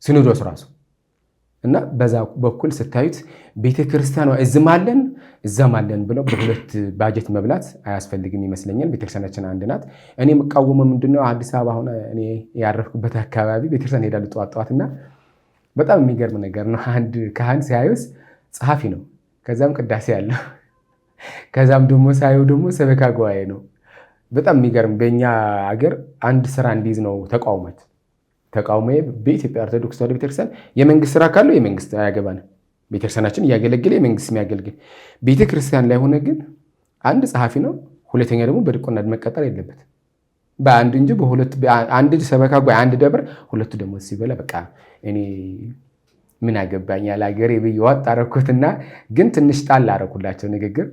ሲኖዶስ ራሱ እና በዛ በኩል ስታዩት ቤተክርስቲያኗ እዛም አለን ብለው በሁለት ባጀት መብላት አያስፈልግም ይመስለኛል። ቤተክርስቲያናችን አንድ ናት። እኔ የምቃወመው ምንድነው አዲስ አበባ አሁን እኔ ያረፍኩበት አካባቢ ቤተክርስቲያን ሄዳሉ ጠዋት እና በጣም የሚገርም ነገር ነው። አንድ ካህን ሲያዩስ ጸሐፊ ነው፣ ከዛም ቅዳሴ ያለው፣ ከዛም ደግሞ ሳየው ደግሞ ሰበካ ጉባኤ ነው። በጣም የሚገርም በእኛ አገር አንድ ስራ እንዲይዝ ነው ተቃውሞ በኢትዮጵያ ኦርቶዶክስ ተዋሕዶ ቤተክርስቲያን የመንግስት ስራ ካለው የመንግስት አያገባንም። ቤተክርስቲያናችን እያገለገለ የመንግስት የሚያገልግል ቤተክርስቲያን ላይ ሆነ ግን አንድ ጸሐፊ ነው፣ ሁለተኛ ደግሞ በድቁና መቀጠር የለበት በአንድ እንጂ በሁለት አንድ ሰበካ ጉባኤ አንድ ደብር ሁለቱ ደግሞ ሲበላ በቃ እኔ ምን አገባኝ ያለ ሀገሬ ብዬ ዋጥ አደረኩትና ግን ትንሽ ጣል አደረኩላቸው ንግግር።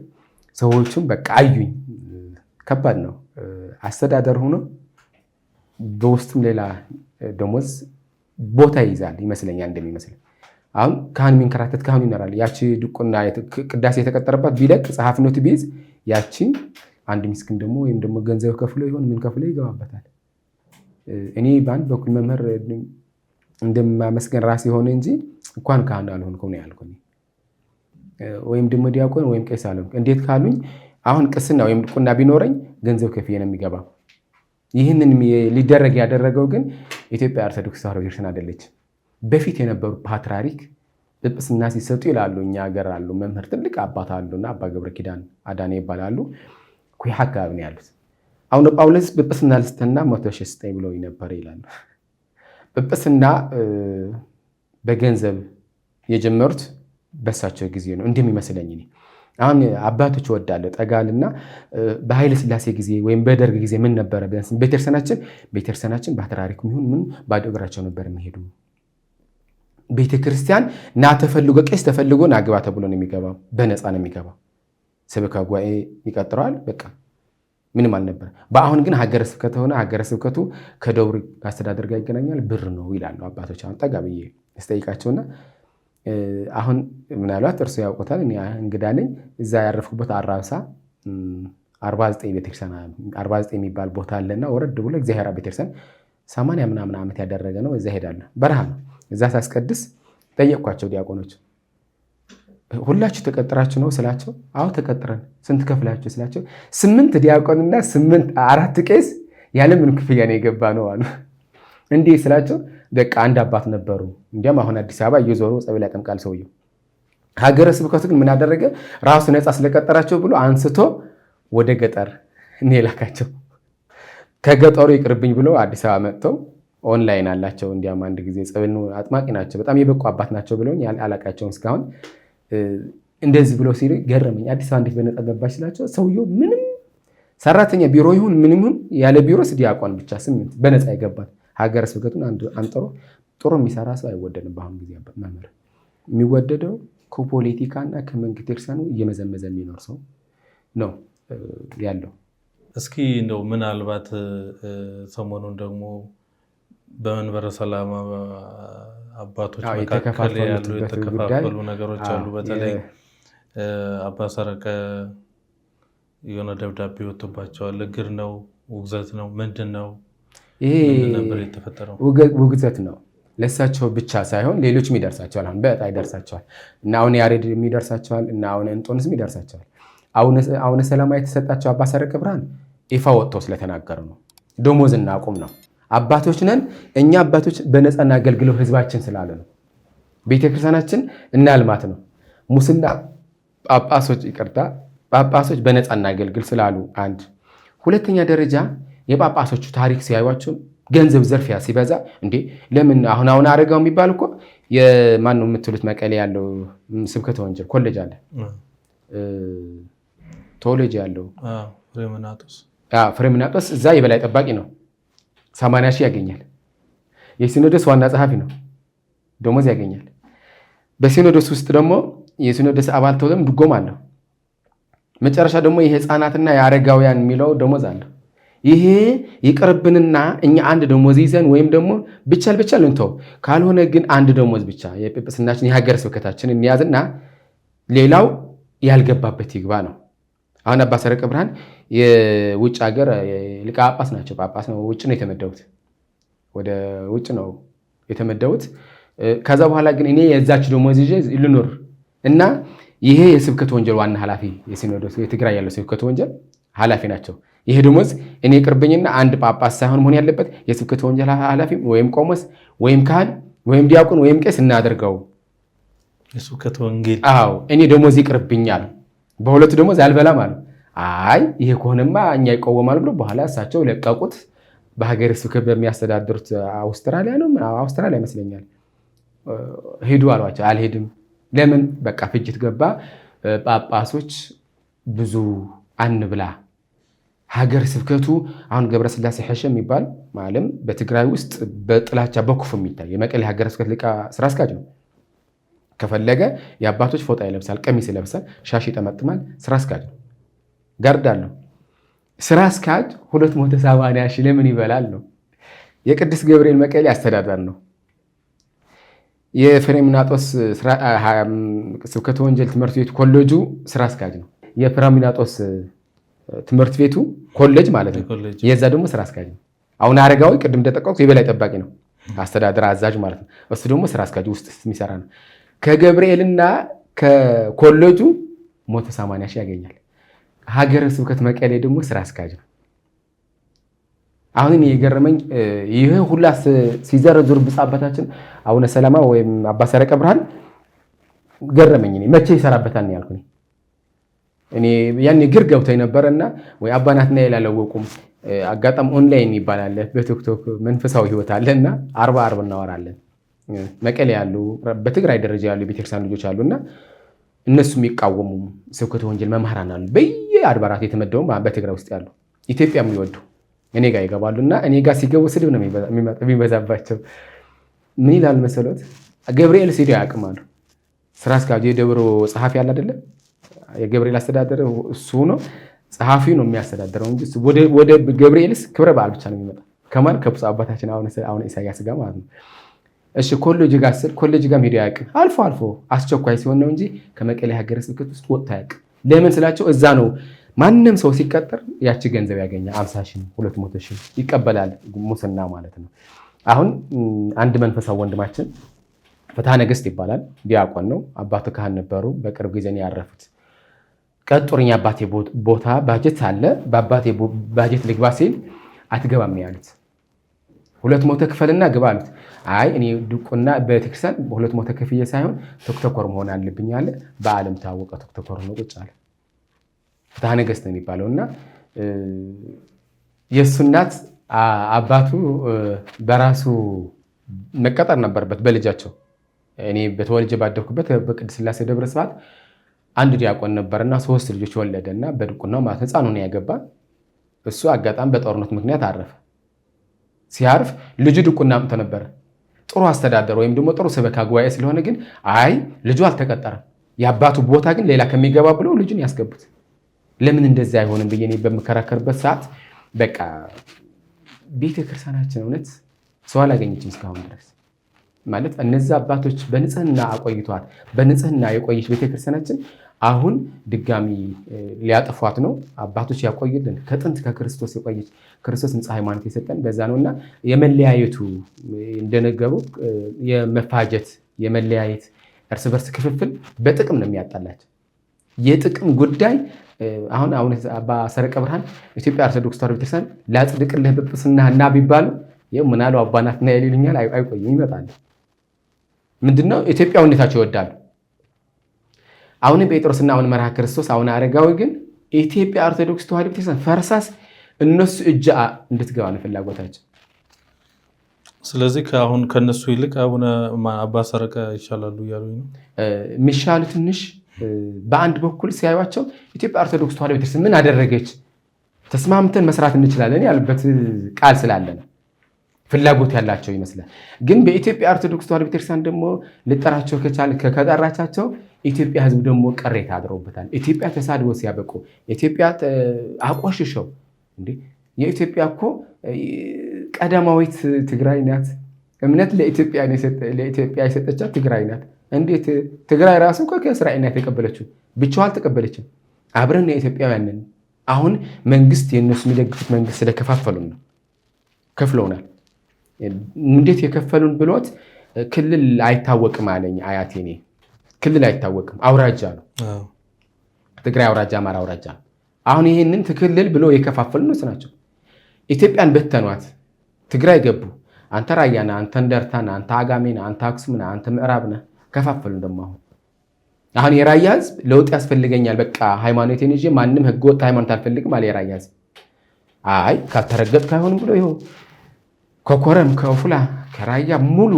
ሰዎቹም በቃ አዩኝ። ከባድ ነው አስተዳደር ሆኖ በውስጥም ሌላ ደሞዝ ቦታ ይይዛል ይመስለኛል እንደሚመስለኝ። አሁን ካህን የሚንከራተት ካህኑ ይኖራል። ያቺ ድቁና ቅዳሴ የተቀጠረባት ቢለቅ ጸሐፊነቱ ቢይዝ ያቺ አንድ ምስኪን ደግሞ ወይም ደግሞ ገንዘብ ከፍሎ ይሆን ምን ከፍሎ ይገባበታል። እኔ በአንድ በኩል መምህር እንደማመስገን ራስ የሆነ እንጂ እንኳን ካህን አልሆንኩም ነው ያልኩኝ። ወይም ደግሞ ዲያቆን ወይም ቄስ አልሆንኩም። እንዴት ካሉኝ አሁን ቅስና ወይም ድቁና ቢኖረኝ ገንዘብ ከፍዬ ነው የሚገባው። ይህንን ሊደረግ ያደረገው ግን ኢትዮጵያ ኦርቶዶክስ ተዋሕዶ ቤተክርስቲያን አይደለች። በፊት የነበሩ ፓትርያርክ ጵጵስና ሲሰጡ ይላሉ። እኛ ሀገር አሉ መምህር ትልቅ አባት አሉና አባ ገብረ ኪዳን አዳኔ ይባላሉ። ኩይ አካባቢ ነው ያሉት። አሁን ጳውሎስ ጵጵስና ልስጥና 100 ሺህ ስጠኝ ብለው ነበር ይላሉ። ጵጵስና በገንዘብ የጀመሩት በሳቸው ጊዜ ነው እንደሚመስለኝ እኔ። አሁን አባቶች ወዳለው ጠጋልና በኃይለ ሥላሴ ጊዜ ወይም በደርግ ጊዜ ምን ነበረ? ቤተክርስቲያናችን ፓትርያርክ ይሁን ምን ባዶ እግራቸው ነበር የሚሄዱ። ቤተክርስቲያን ና ተፈልጎ ቄስ ተፈልጎ ና ግባ ተብሎ ነው የሚገባው። በነፃ ነው የሚገባው። ሰበካ ጉባኤ ይቀጥረዋል። በቃ ምንም አልነበረ። በአሁን ግን ሀገረ ስብከት ሆነ። ሀገረ ስብከቱ ከደብሩ አስተዳደር ጋር ይገናኛል። ብር ነው ይላሉ አባቶች። አሁን ጠጋ ብዬ ስጠይቃቸውና አሁን ምናልባት እርሱ ያውቁታል፣ እኔ እንግዳ ነኝ። እዛ ያረፍኩበት 49 ቤተክርስቲያን 49 የሚባል ቦታ አለና ወረድ ብሎ እግዚአብሔር ቤተክርስቲያን 80 ምናምን ዓመት ያደረገ ነው። እዛ ሄዳለሁ። በረሃ ነው። እዛ ሳስቀድስ ጠየቅኳቸው ዲያቆኖች፣ ሁላችሁ ተቀጥራችሁ ነው ስላቸው፣ አዎ ተቀጥረን። ስንት ከፍላችሁ ስላቸው፣ 8 ዲያቆንና 4 ቄስ ያለምንም ክፍያ ነው የገባ ነው አሉ። እንዲህ ስላቸው በቃ አንድ አባት ነበሩ። እንዲያም አሁን አዲስ አበባ እየዞሩ ጸበል ያጠምቃል ሰውየው። ሀገረ ስብከቱ ግን ምን አደረገ? ራሱ ነፃ ስለቀጠራቸው ብሎ አንስቶ ወደ ገጠር እኔ ላካቸው። ከገጠሩ ይቅርብኝ ብሎ አዲስ አበባ መጥተው ኦንላይን አላቸው። እንዲያም አንድ ጊዜ ጸበል አጥማቂ ናቸው፣ በጣም የበቁ አባት ናቸው ብለውኝ አላቃቸውም እስካሁን። እንደዚህ ብሎ ሲሉ ገረመኝ። አዲስ አበባ እንዴት በነፃ ገባች ስላቸው፣ ሰውየው ምንም ሰራተኛ ቢሮ ይሁን ምን ይሁን ያለ ቢሮስ ዲያቆን ብቻ 8 በነፃ ይገባል። ሀገረ ስብከቱን አንጥሮ ጥሩ የሚሰራ ሰው አይወደድም። በአሁኑ ጊዜ መምህር የሚወደደው ከፖለቲካና ከመንግስት ክርስቲያኑ እየመዘመዘ የሚኖር ሰው ነው ያለው። እስኪ እንደው ምናልባት ሰሞኑን ደግሞ በመንበረ ሰላማ አባቶች መካከል ያሉ የተከፋፈሉ ነገሮች አሉ። በተለይ አባ ሰረቀ የሆነ ደብዳቤ ወጥቶባቸዋል። እግር ነው ውግዘት ነው ምንድን ነው? ይሄ ነበር የተፈጠረው? ውግዘት ነው። ለእሳቸው ብቻ ሳይሆን ሌሎችም ይደርሳቸዋል። አሁን በዕጣ ይደርሳቸዋል እና አሁን ያሬድ ይደርሳቸዋል እና አሁን እንጦንስም ይደርሳቸዋል። አሁን ሰላማ የተሰጣቸው አባ ሰረቀ ብርሃን ይፋ ወጥቶ ስለተናገሩ ነው። ደሞዝ እናቁም ነው። አባቶች ነን እኛ አባቶች በነፃና አገልግለው ህዝባችን ስላለ ነው። ቤተክርስቲያናችን እናልማት ነው። ሙስና ጳጳሶች በነፃና አገልግል ስላሉ አንድ። ሁለተኛ ደረጃ የጳጳሶቹ ታሪክ ሲያዩቸው ገንዘብ ዘርፊያ ሲበዛ እንዴ ለምን አሁን አረጋው የሚባል እኮ የማን ነው የምትሉት መቀሌ ያለው ስብከተ ወንጌል ኮሌጅ አለ፣ ቴዎሎጂ ያለው ፍሬምናጦስ እዛ የበላይ ጠባቂ ነው። 80 ሺህ ያገኛል። የሲኖዶስ ዋና ጸሐፊ ነው፣ ደሞዝ ያገኛል። በሲኖዶስ ውስጥ ደግሞ የሲኖዶስ አባል ተብሎም ድጎም አለው። መጨረሻ ደግሞ የህፃናትና የአረጋውያን የሚለው ደሞዝ አለው። ይሄ ይቅርብንና እኛ አንድ ደሞዝ ይዘን ወይም ደግሞ ብቻል እንተው፣ ካልሆነ ግን አንድ ደሞዝ ብቻ የጵጵስናችን የሀገረ ስብከታችን እንያዝና ሌላው ያልገባበት ይግባ ነው። አሁን አባ ሰረቀ ብርሃን የውጭ ሀገር ሊቀ ጳጳስ ናቸው። ጳጳስ ነው፣ ውጭ ነው የተመደቡት፣ ወደ ውጭ ነው የተመደቡት። ከዛ በኋላ ግን እኔ የዛች ደሞዝ ይዤ ልኖር እና ይሄ የስብከት ወንጀል ዋና ኃላፊ የሲኖዶስ የትግራይ ያለው ስብከት ወንጀል ኃላፊ ናቸው። ይሄ ደሞዝ እኔ ቅርብኝና አንድ ጳጳስ ሳይሆን መሆን ያለበት የስብከት ወንጀል ኃላፊ ወይም ቆሞስ ወይም ካህን ወይም ዲያቆን ወይም ቄስ እናደርገው። የስብከት ወንጌል አዎ፣ እኔ ደሞዝ ይቅርብኛል፣ በሁለቱ ደሞዝ አልበላም አሉ። አይ ይሄ ከሆነማ እኛ ይቆወማል ብሎ በኋላ እሳቸው ለቀቁት። በሀገረ ስብከት በሚያስተዳድሩት አውስትራሊያ ይመስለኛል ሄዱ አሏቸው። አልሄድም። ለምን? በቃ ፍጅት ገባ። ጳጳሶች ብዙ አንብላ። ሀገረ ስብከቱ አሁን ገብረስላሴ ሐሸ የሚባል ማለም በትግራይ ውስጥ በጥላቻ በኩፍ የሚታይ የመቀሌ ሀገረ ስብከት ሊቀ ስራ አስኪያጅ ነው። ከፈለገ የአባቶች ፎጣ ይለብሳል፣ ቀሚስ ይለብሳል፣ ሻሽ ይጠመጥማል። ስራ አስኪያጅ ነው። ጋርድ አለው። ስራ አስኪያጅ 280 ሺህ ለምን ይበላል ነው። የቅዱስ ገብርኤል መቀሌ አስተዳደር ነው። የፍሬምናጦስ ስብከተ ወንጌል ትምህርት ቤት ኮሌጁ ስራ አስኪያጅ ነው። የፍሬምናጦስ ትምህርት ቤቱ ኮሌጅ ማለት ነው። የዛ ደግሞ ስራ አስኪያጅ ነው። አሁን አረጋዊ ቅድም እንደጠቀስኩት የበላይ ጠባቂ ነው፣ አስተዳደር አዛዥ ማለት ነው። እሱ ደግሞ ስራ አስኪያጅ ውስጥ የሚሰራ ነው። ከገብርኤልና ከኮሌጁ 180 ሺህ ያገኛል። ሀገረ ስብከት መቀሌ ደግሞ ስራ አስኪያጅ ነው። አሁን የገረመኝ ይህ ሁላ ሲዘረዝሩ ብፁዕ አባታችን አቡነ ሰላማ ወይም አባ ሰረቀ ብርሃን ገረመኝ። መቼ ይሰራበታል ነው ያልኩኝ። እኔ ያኔ ግር ገብቶኝ ነበረና ወይ አባ ናትናኤል አላወቁም። አጋጣሚ ኦንላይን ይባላል በቲክቶክ መንፈሳዊ ህይወት አለና 40 እናወራለን። መቀሌ ያሉ በትግራይ ደረጃ ያሉ ቤተክርስቲያን ልጆች አሉና እነሱ የሚቃወሙ ስብከተ ወንጌል መምህራን አሉ። በየአድባራት የተመደቡ በትግራይ ውስጥ ያሉ ኢትዮጵያ የሚወዱ እኔ ጋር ይገባሉና እኔ ጋር ሲገቡ ስድብ ነው የሚበዛባቸው። ምን ይላል መሰሎት? ገብርኤል ሲዲ ያቅማሉ። ስራ አስኪያጁ የደብሮ ጸሐፊ አለ አይደለ? የገብርኤል አስተዳደር እሱ ነው፣ ጸሐፊ ነው የሚያስተዳድረው እንጂ ወደ ገብርኤልስ ክብረ በዓል ብቻ ነው የሚመጣ። ከማን ከብፁዕ አባታችን አሁን ኢሳያስ ጋር ማለት ነው። እሺ ኮሌጅ ጋር ስል ኮሌጅ ጋር ሄዶ ያውቅ አልፎ አልፎ አስቸኳይ ሲሆን ነው እንጂ ከመቀሌ ሀገረ ስብከት ውስጥ ወጥቶ ያውቅ። ለምን ስላቸው እዛ ነው ማንም ሰው ሲቀጠር ያቺ ገንዘብ ያገኛል። 50 ሺህ 200 ሺህ ይቀበላል። ሙስና ማለት ነው። አሁን አንድ መንፈሳዊ ወንድማችን ፍትሐ ነገሥት ይባላል፣ ዲያቆን ነው። አባቱ ካህን ነበሩ። በቅርብ ጊዜ ነው ያረፉት። ቀጥሩኝ አባቴ ቦታ ባጀት አለ፣ በአባቴ ባጀት ልግባ ሲል አትገባም ያሉት። 200 ክፈልና ግባ አሉት። አይ እኔ ድቁና በቤተክርስቲያን 200 ክፍዬ ሳይሆን ቶክቶኮር መሆን አለብኝ አለ። በዓለም ታወቀ ቶክቶኮር ነው ቁጭ አለ። ፍትሐ ነገሥት ነው የሚባለው እና የእሱ እናት አባቱ በራሱ መቀጠር ነበረበት በልጃቸው። እኔ በተወልጄ ባደኩበት በቅድስት ሥላሴ ደብረ ስብሐት አንድ ዲያቆን ነበርና 3 ልጆች ወለደና በድቁናው ማለት ሕፃኑ ነው ያገባ። እሱ አጋጣሚ በጦርነት ምክንያት አረፈ። ሲያርፍ ልጁ ድቁና አምጥቶ ነበር። ጥሩ አስተዳደር ወይም ደግሞ ጥሩ ሰበካ ጉባኤ ስለሆነ ግን አይ ልጁ አልተቀጠረም፣ የአባቱ ቦታ ግን ሌላ ከሚገባ ብለው ልጁን ያስገቡት። ለምን እንደዚህ አይሆንም ብዬ እኔ በምከራከርበት ሰዓት በቃ ቤተክርስቲያናችን እውነት ሰው አላገኘችም እስካሁን ድረስ ማለት እነዚህ አባቶች በንጽህና አቆይቷት በንጽህና የቆየች ቤተክርስቲያናችን አሁን ድጋሚ ሊያጠፏት ነው። አባቶች ያቆይልን። ከጥንት ከክርስቶስ የቆየች ክርስቶስ ንጽሐ ሃይማኖት የሰጠን በዛ ነውና የመለያየቱ እንደነገሩ የመፋጀት የመለያየት እርስ በርስ ክፍፍል በጥቅም ነው የሚያጣላቸው። የጥቅም ጉዳይ አሁን አባ ሰረቀ ብርሃን ኢትዮጵያ ኦርቶዶክስ ተዋሕዶ ቤተክርስቲያን ላጽድቅልህ ጵጵስና እና ቢባሉ ምናሉ አባ ናትናኤል ይሉኛል። አይቆይም ይመጣሉ። ምንድነው ኢትዮጵያዊነታቸው ይወዳሉ። አሁን ጴጥሮስና አሁን መርሃ ክርስቶስ አሁን አረጋዊ ግን ኢትዮጵያ ኦርቶዶክስ ተዋሕዶ ቤተክርስቲያን ፈርሳስ እነሱ እጅ እንድትገባ ነው ፍላጎታቸው። ስለዚህ ከአሁን ከነሱ ይልቅ አቡነ አባ ሰረቀ ይሻላሉ እያሉ ነው የሚሻሉ። ትንሽ በአንድ በኩል ሲያዩቸው ኢትዮጵያ ኦርቶዶክስ ተዋሕዶ ቤተክርስቲያን ምን አደረገች፣ ተስማምተን መስራት እንችላለን ያሉበት ቃል ስላለ ነው ፍላጎት ያላቸው ይመስላል። ግን በኢትዮጵያ ኦርቶዶክስ ተዋሕዶ ቤተክርስቲያን ደግሞ ልጠራቸው ከጠራቻቸው ኢትዮጵያ ሕዝብ ደግሞ ቅሬታ አድሮበታል። ኢትዮጵያ ተሳድቦ ሲያበቁ ኢትዮጵያ አቆሽሸው እንዴ የኢትዮጵያ እኮ ቀዳማዊት ትግራይ ናት። እምነት ለኢትዮጵያ የሰጠቻት ትግራይ ናት። እንዴት ትግራይ ራሱ እኮ ከእስራኤል ናት የተቀበለችው፣ ብቻዋ አልተቀበለችም። አብረን የኢትዮጵያውያንን አሁን መንግስት የእነሱ የሚደግፉት መንግስት ስለከፋፈሉን ነው። ከፍለውናል። እንዴት የከፈሉን ብሎት ክልል አይታወቅም አለኝ አያቴ። እኔ ክልል አይታወቅም አውራጃ ነው ትግራይ አውራጃ፣ አማራ አውራጃ ነው። አሁን ይህንን ክልል ብሎ የከፋፈሉ እነሱ ናቸው። ኢትዮጵያን በተኗት። ትግራይ ገቡ። አንተ ራያና፣ አንተ እንደርታና፣ አንተ አጋሜና፣ አንተ አክሱምና፣ አንተ ምዕራብና ከፋፈሉን። ደግሞ አሁን የራያ ህዝብ ለውጥ ያስፈልገኛል፣ በቃ ሃይማኖቴን ይዤ ማንም ህገወጥ ሃይማኖት አልፈልግም አለ የራያ ህዝብ። አይ ካልተረገጥክ አይሆንም ብሎ ይኸው ከኮረም ከፉላ ከራያ ሙሉ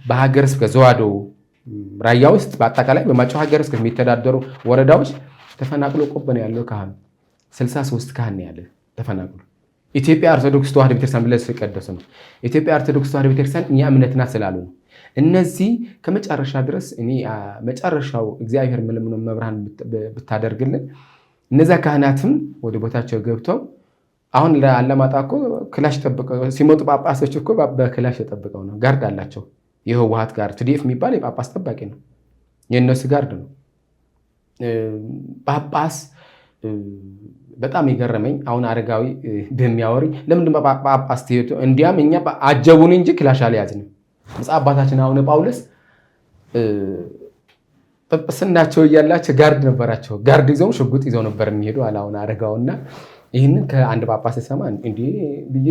በሀገረ ስብከት ዘዋዶ ራያ ውስጥ በአጠቃላይ በማጫው ሀገረ ስብከት የሚተዳደሩ ወረዳዎች ተፈናቅሎ ቆበነ ያለው ካህን 63 ካህን ያለ ተፈናቅሎ ኢትዮጵያ ኦርቶዶክስ ተዋሕዶ ቤተክርስቲያን ብለህ ስለቀደሱ ነው። ኢትዮጵያ ኦርቶዶክስ ተዋሕዶ ቤተክርስቲያን እኛ እምነት ናት ስላሉ ነው። እነዚህ ከመጨረሻ ድረስ እኔ መጨረሻው እግዚአብሔር መለምኖ መብርሃን ብታደርግልን እነዛ ካህናትም ወደ ቦታቸው ገብተው አሁን ለአላማጣ እኮ ክላሽ ጠብቀው ሲመጡ ጳጳሶች እኮ በክላሽ ተጠብቀው ነው። ጋርድ አላቸው። የህወሓት ጋርድ ቲዲኤፍ የሚባል የጳጳስ ጠባቂ ነው። የእነሱ ጋርድ ነው። ጳጳስ በጣም የገረመኝ አሁን አረጋዊ በሚያወሪ ለምንድን ጳጳስ ትሄዱ? እንዲያም እኛ አጀቡን እንጂ ክላሽ አልያዝንም። ብፁዕ አባታችን አቡነ ጳውሎስ ጵጵስናቸው እያላቸው ጋርድ ነበራቸው። ጋርድ ይዘው ሽጉጥ ይዘው ነበር የሚሄዱ አለ አሁን አረጋውና ይህንን ከአንድ ጳጳስ ሰማ እንዲህ ብዬ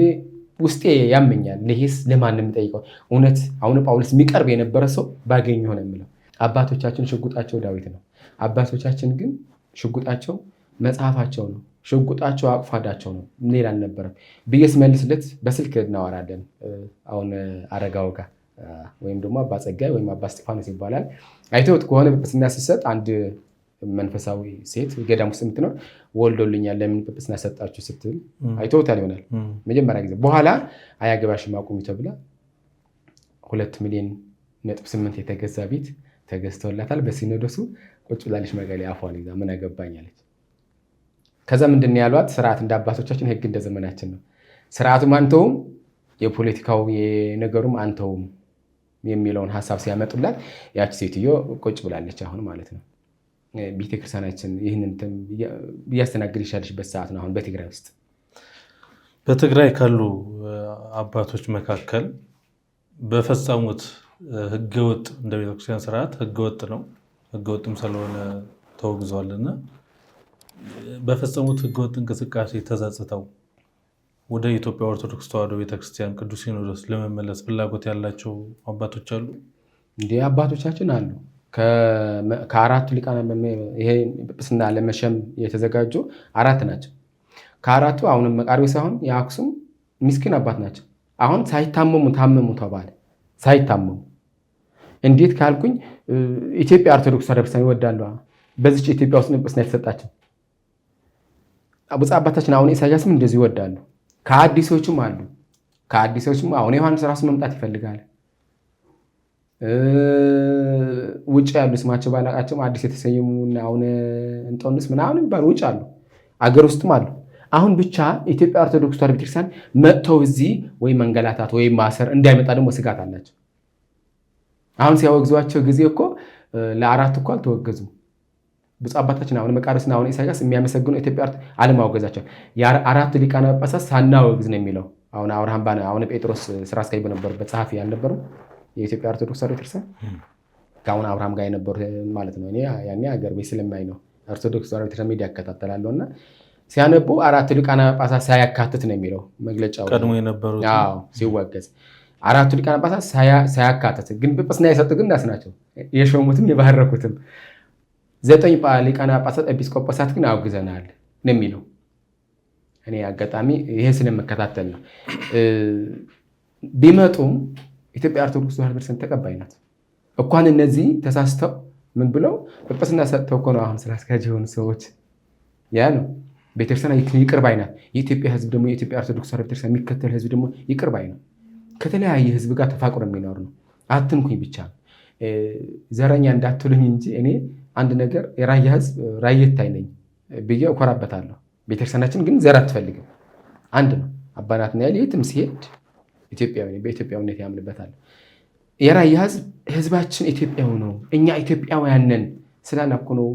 ውስጤ ያመኛል። ይሄስ ለማን የሚጠይቀው? እውነት አቡነ ጳውሎስ የሚቀርብ የነበረ ሰው ባገኝ ሆነ የምለው። አባቶቻችን ሽጉጣቸው ዳዊት ነው። አባቶቻችን ግን ሽጉጣቸው መጽሐፋቸው ነው። ሽጉጣቸው አቅፋዳቸው ነው። ሌላ አልነበረም ብዬ ስመልስለት በስልክ እናወራለን አሁን አረጋው ጋር ወይም ደግሞ አባ ጸጋይ ወይም አባ እስጢፋኖስ ይባላል። አይተውት ከሆነ ጵጵስና ሲሰጥ አንድ መንፈሳዊ ሴት ገዳም ውስጥ የምትኖር ወልዶልኛል ለምን ጵጵስና ሰጣችሁ ስትል አይተውታል ይሆናል መጀመሪያ ጊዜ። በኋላ አያገባሽም አቁሚ ተብላ 2.8 ሚሊዮን የተገዛ ቤት ተገዝተውላታል። በሲኖዶሱ ቁጭ ብላለች መቀሌ አፏን ይዛ ምን አገባኝ አለች። ከዛ ምንድን ያሏት ስርዓት እንደ አባቶቻችን ህግ እንደ ዘመናችን ነው። ስርዓቱም አንተውም የፖለቲካው የነገሩም አንተውም የሚለውን ሀሳብ ሲያመጡላት ያቺ ሴትዮ ቁጭ ብላለች አሁን ማለት ነው። ቤተክርስቲያናችን ይህንን እያስተናግድ ይሻልሽበት ሰዓት ነው አሁን በትግራይ ውስጥ። በትግራይ ካሉ አባቶች መካከል በፈጸሙት ህገወጥ እንደ ቤተክርስቲያን ስርዓት ህገወጥ ነው፣ ህገወጥም ስለሆነ ተወግዟልና በፈጸሙት ህገወጥ እንቅስቃሴ ተጸጽተው ወደ ኢትዮጵያ ኦርቶዶክስ ተዋሕዶ ቤተክርስቲያን ቅዱስ ሲኖዶስ ለመመለስ ፍላጎት ያላቸው አባቶች አሉ። እንዲህ አባቶቻችን አሉ። ከአራቱ ሊቃነ ይሄ ጵጵስና ለመሸም የተዘጋጁ 4 ናቸው። ከአራቱ አሁንም መቃርቤ ሳይሆን የአክሱም ምስኪን አባት ናቸው። አሁን ሳይታመሙ ታመሙ ተባለ። ሳይታመሙ እንዴት ካልኩኝ ኢትዮጵያ ኦርቶዶክስ ተዋሕዶ ቤተክርስቲያን ይወዳሉ። በዚች ኢትዮጵያ ውስጥ ጵጵስና የተሰጣቸው ብፁዕ አባታችን አሁን ኢሳያስም እንደዚህ ይወዳሉ። ከአዲሶቹም አሉ። ከአዲሶቹም አሁን ዮሐንስ ራሱ መምጣት ይፈልጋል። ውጭ ያሉ ስማቸው ባላቃቸውም አዲስ የተሰየሙ አሁን እንጦንስ ምናምን የሚባሉ ውጭ አሉ፣ አገር ውስጥም አሉ። አሁን ብቻ ኢትዮጵያ ኦርቶዶክስ ተዋሕዶ ቤተክርስቲያን መጥተው እዚህ ወይ መንገላታት ወይ ማሰር እንዳይመጣ ደግሞ ስጋት አላቸው። አሁን ሲያወግዟቸው ጊዜ እኮ ለአራት እኮ አልተወገዙም። ብፁዕ አባታችን አሁን መቃርስና አሁን ኢሳያስ የሚያመሰግነው ኢትዮጵያ አለማወገዛቸው 4 ሊቃነ ጳጳሳት ሳናወግዝ ነው የሚለው። አሁን አብርሃም ባነ አሁን ጴጥሮስ ስራ አስኪያጅ በነበሩበት ጸሐፊ ያልነበሩ የኢትዮጵያ ኦርቶዶክስ ተዋሕዶ ቤተክርስቲያን ከአሁን አብርሃም ጋር የነበሩ ማለት ነው። እኔ ያኔ ሀገር ቤት ስለማይ ነው ኦርቶዶክስ ተዋሕዶ ቤተክርስቲያን ሚዲያ ያከታተላለሁ እና ሲያነቡ 4 ሊቃነ ጳጳሳት ሳያካትት ነው የሚለው መግለጫው። ቀድሞ የነበሩት ሲወገዝ 4 ሊቃነ ጳጳሳት ሳያካትት ግን ጵጵስና የሰጡ ግን እናስ ናቸው የሾሙትም የባረኩትም። 9 ሊቃነ ጳጳሳት ኤጲስቆጶሳት ግን አውግዘናል ነው የሚለው። እኔ አጋጣሚ ይሄ ስለመከታተል ነው። ቢመጡም ኢትዮጵያ ኦርቶዶክስ ተዋሕዶ ቤተክርስቲያን ተቀባይ ናት። እንኳን እነዚህ ተሳስተው ምን ብለው ጵጵስና ሰጥተው እኮ ነው አሁን ስራ አስኪያጅ የሆኑ ሰዎች። ያ ነው ቤተክርስቲያን ይቅር ባይ ናት። የኢትዮጵያ ሕዝብ ደግሞ የኢትዮጵያ ኦርቶዶክስ ተዋሕዶ ቤተክርስቲያን የሚከተል ሕዝብ ደግሞ ይቅር ባይ ነው። ከተለያየ ሕዝብ ጋር ተፋቅሮ የሚኖር ነው። አትንኩኝ ብቻ ዘረኛ እንዳትሉኝ እንጂ እኔ አንድ ነገር የራያ ሕዝብ ራየታይ ነኝ ብዬ እኮራበታለሁ። ቤተክርስቲያናችን ግን ዘር አትፈልግም። አንድ ነው። አባናትና ያለ የትም ሲሄድ ኢትዮጵያዊ በኢትዮጵያዊነት ያምንበታል። የራያ ሕዝብ ሕዝባችን ኢትዮጵያዊ ነው፣ እኛ ኢትዮጵያውያን ነን ስላላኩ ነው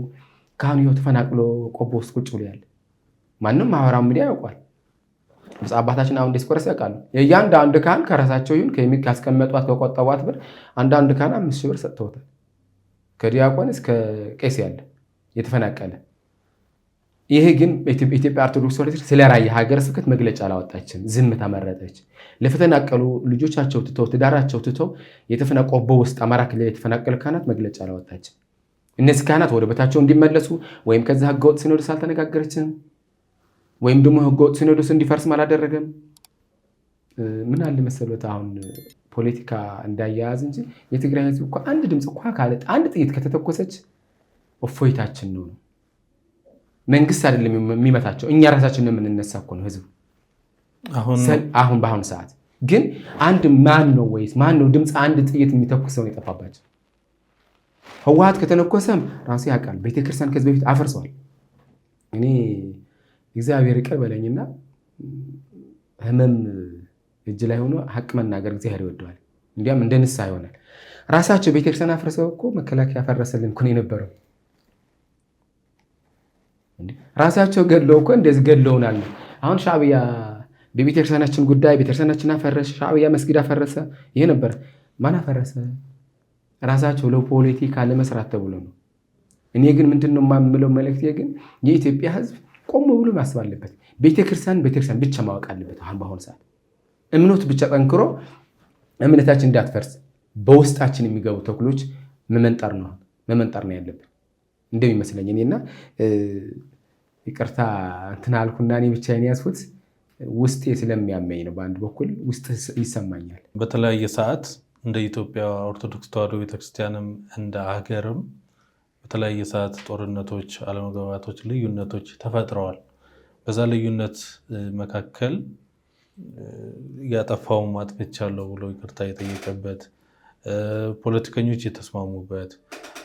ካህኑ ይኸው ተፈናቅሎ ቆቦ ውስጥ ቁጭ ብሎ ያለ። ማንም ማህበራዊ ሚዲያ ያውቋል። ብፁዕ አባታችን አሁን ዲስኮርስ ያውቃሉ። የእያንዳንዱ ካህን ከራሳቸው ይሁን ካስቀመጧት ከቆጠቧት ብር አንዳንድ ካህን 5,000 ብር ሰጥተውታል። ከዲያቆን እስከ ቄስ ያለ የተፈናቀለ። ይሄ ግን ኢትዮጵያ ኦርቶዶክስ ተዋሕዶ ስለ ራያ ሀገረ ስብከት መግለጫ አላወጣችም፣ ዝም ተመረጠች። ለተፈናቀሉ ልጆቻቸው ትተው ትዳራቸው ትተው ቆቦ ውስጥ አማራ ክልል የተፈናቀሉ ካህናት መግለጫ አላወጣችም። እነዚህ ካህናት ወደ ቦታቸው እንዲመለሱ ወይም ከዛ ህገወጥ ሲኖዶስ አልተነጋገረችም፣ ወይም ደግሞ ህገወጥ ሲኖዶስ እንዲፈርስም አላደረገም። ምን አለ መሰሎት አሁን ፖለቲካ እንዳያያዝ እንጂ የትግራይ ህዝብ እኮ አንድ ድምፅ እኮ ካለ አንድ ጥይት ከተተኮሰች እፎይታችን ነው። መንግስት አይደለም የሚመታቸው፣ እኛ ራሳችን ነው የምንነሳ እኮ ነው ህዝቡ። አሁን በአሁኑ ሰዓት ግን አንድ ማን ነው ድምፅ አንድ ጥይት የሚተኩሰው ነው የጠፋባቸው። ህወሓት ከተነኮሰም ራሱ ያውቃል። ቤተክርስቲያን ከዚህ በፊት አፈርሰዋል። እኔ እግዚአብሔር ይቅር በለኝና ህመም እጅ ላይ ሆኖ ሀቅ መናገር እግዚአብሔር ይወደዋል። እንዲያም እንደ ንስሐ ይሆናል። ራሳቸው ቤተክርስቲያን አፍርሰው እኮ መከላከያ ፈረሰልን እኮ ነው የነበረው። ራሳቸው ገድለው እኮ እንደዚህ ገድለውናል። አሁን ሻዕቢያ በቤተክርስቲያናችን ጉዳይ ቤተክርስቲያናችን አፈረሰ፣ ሻዕቢያ መስጊድ አፈረሰ። ይሄ ነበር። ማን አፈረሰ? ራሳቸው ለፖለቲካ ለመስራት ተብሎ ነው። እኔ ግን ምንድነው የማምለው መልእክቴ ግን የኢትዮጵያ ህዝብ ቆም ብሎ ማሰብ አለበት። ቤተክርስቲያን ብቻ ማወቅ አለበት። አሁን በአሁኑ ሰዓት እምነቱ ብቻ ጠንክሮ እምነታችን እንዳትፈርስ በውስጣችን የሚገቡ ተክሎች መመንጠር ነው ያለብን እንደሚመስለኝ። እኔና ይቅርታ እንትን አልኩና እኔ ብቻዬን ያዝኩት ውስጤ ስለሚያመኝ ነው። በአንድ በኩል ውስጥ ይሰማኛል። በተለያየ ሰዓት እንደ ኢትዮጵያ ኦርቶዶክስ ተዋሕዶ ቤተክርስቲያንም እንደ ሀገርም በተለያየ ሰዓት ጦርነቶች፣ አለመግባባቶች፣ ልዩነቶች ተፈጥረዋል። በዛ ልዩነት መካከል ያጠፋውን አጥፍቻለሁ ብሎ ይቅርታ የጠየቀበት፣ ፖለቲከኞች የተስማሙበት፣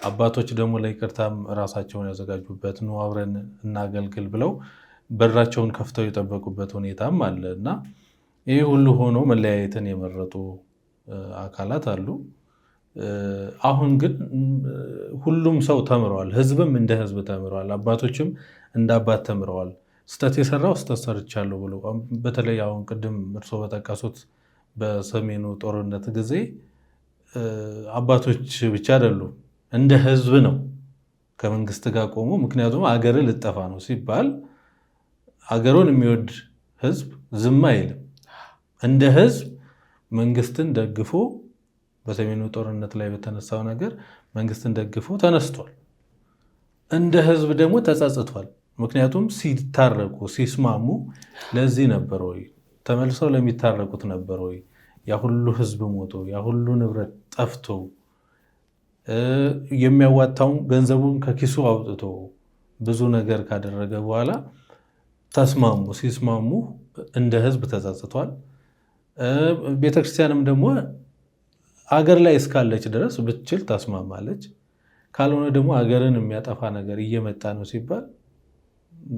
አባቶች ደግሞ ለይቅርታም ራሳቸውን ያዘጋጁበት፣ ኑ አብረን እናገልግል ብለው በራቸውን ከፍተው የጠበቁበት ሁኔታም አለ እና ይህ ሁሉ ሆኖ መለያየትን የመረጡ አካላት አሉ። አሁን ግን ሁሉም ሰው ተምረዋል። ህዝብም እንደ ህዝብ ተምረዋል። አባቶችም እንደ አባት ተምረዋል። ስተት የሰራው ስተት ሰርቻለሁ ብሎ በተለይ አሁን ቅድም እርስዎ በጠቀሱት በሰሜኑ ጦርነት ጊዜ አባቶች ብቻ አይደሉም፣ እንደ ህዝብ ነው ከመንግስት ጋር ቆሞ። ምክንያቱም አገር ልጠፋ ነው ሲባል አገሩን የሚወድ ህዝብ ዝም አይልም። እንደ ህዝብ መንግስትን ደግፎ በሰሜኑ ጦርነት ላይ በተነሳው ነገር መንግስትን ደግፎ ተነስቷል። እንደ ህዝብ ደግሞ ተጸጽቷል። ምክንያቱም ሲታረቁ ሲስማሙ ለዚህ ነበር ወይ ተመልሰው ለሚታረቁት ነበር ወይ ያ ሁሉ ህዝብ ሞቶ ያ ሁሉ ንብረት ጠፍቶ የሚያዋጣውን ገንዘቡን ከኪሱ አውጥቶ ብዙ ነገር ካደረገ በኋላ ተስማሙ። ሲስማሙ እንደ ህዝብ ተጸጽቷል። ቤተክርስቲያንም ደግሞ አገር ላይ እስካለች ድረስ ብትችል ታስማማለች። ካልሆነ ደግሞ አገርን የሚያጠፋ ነገር እየመጣ ነው ሲባል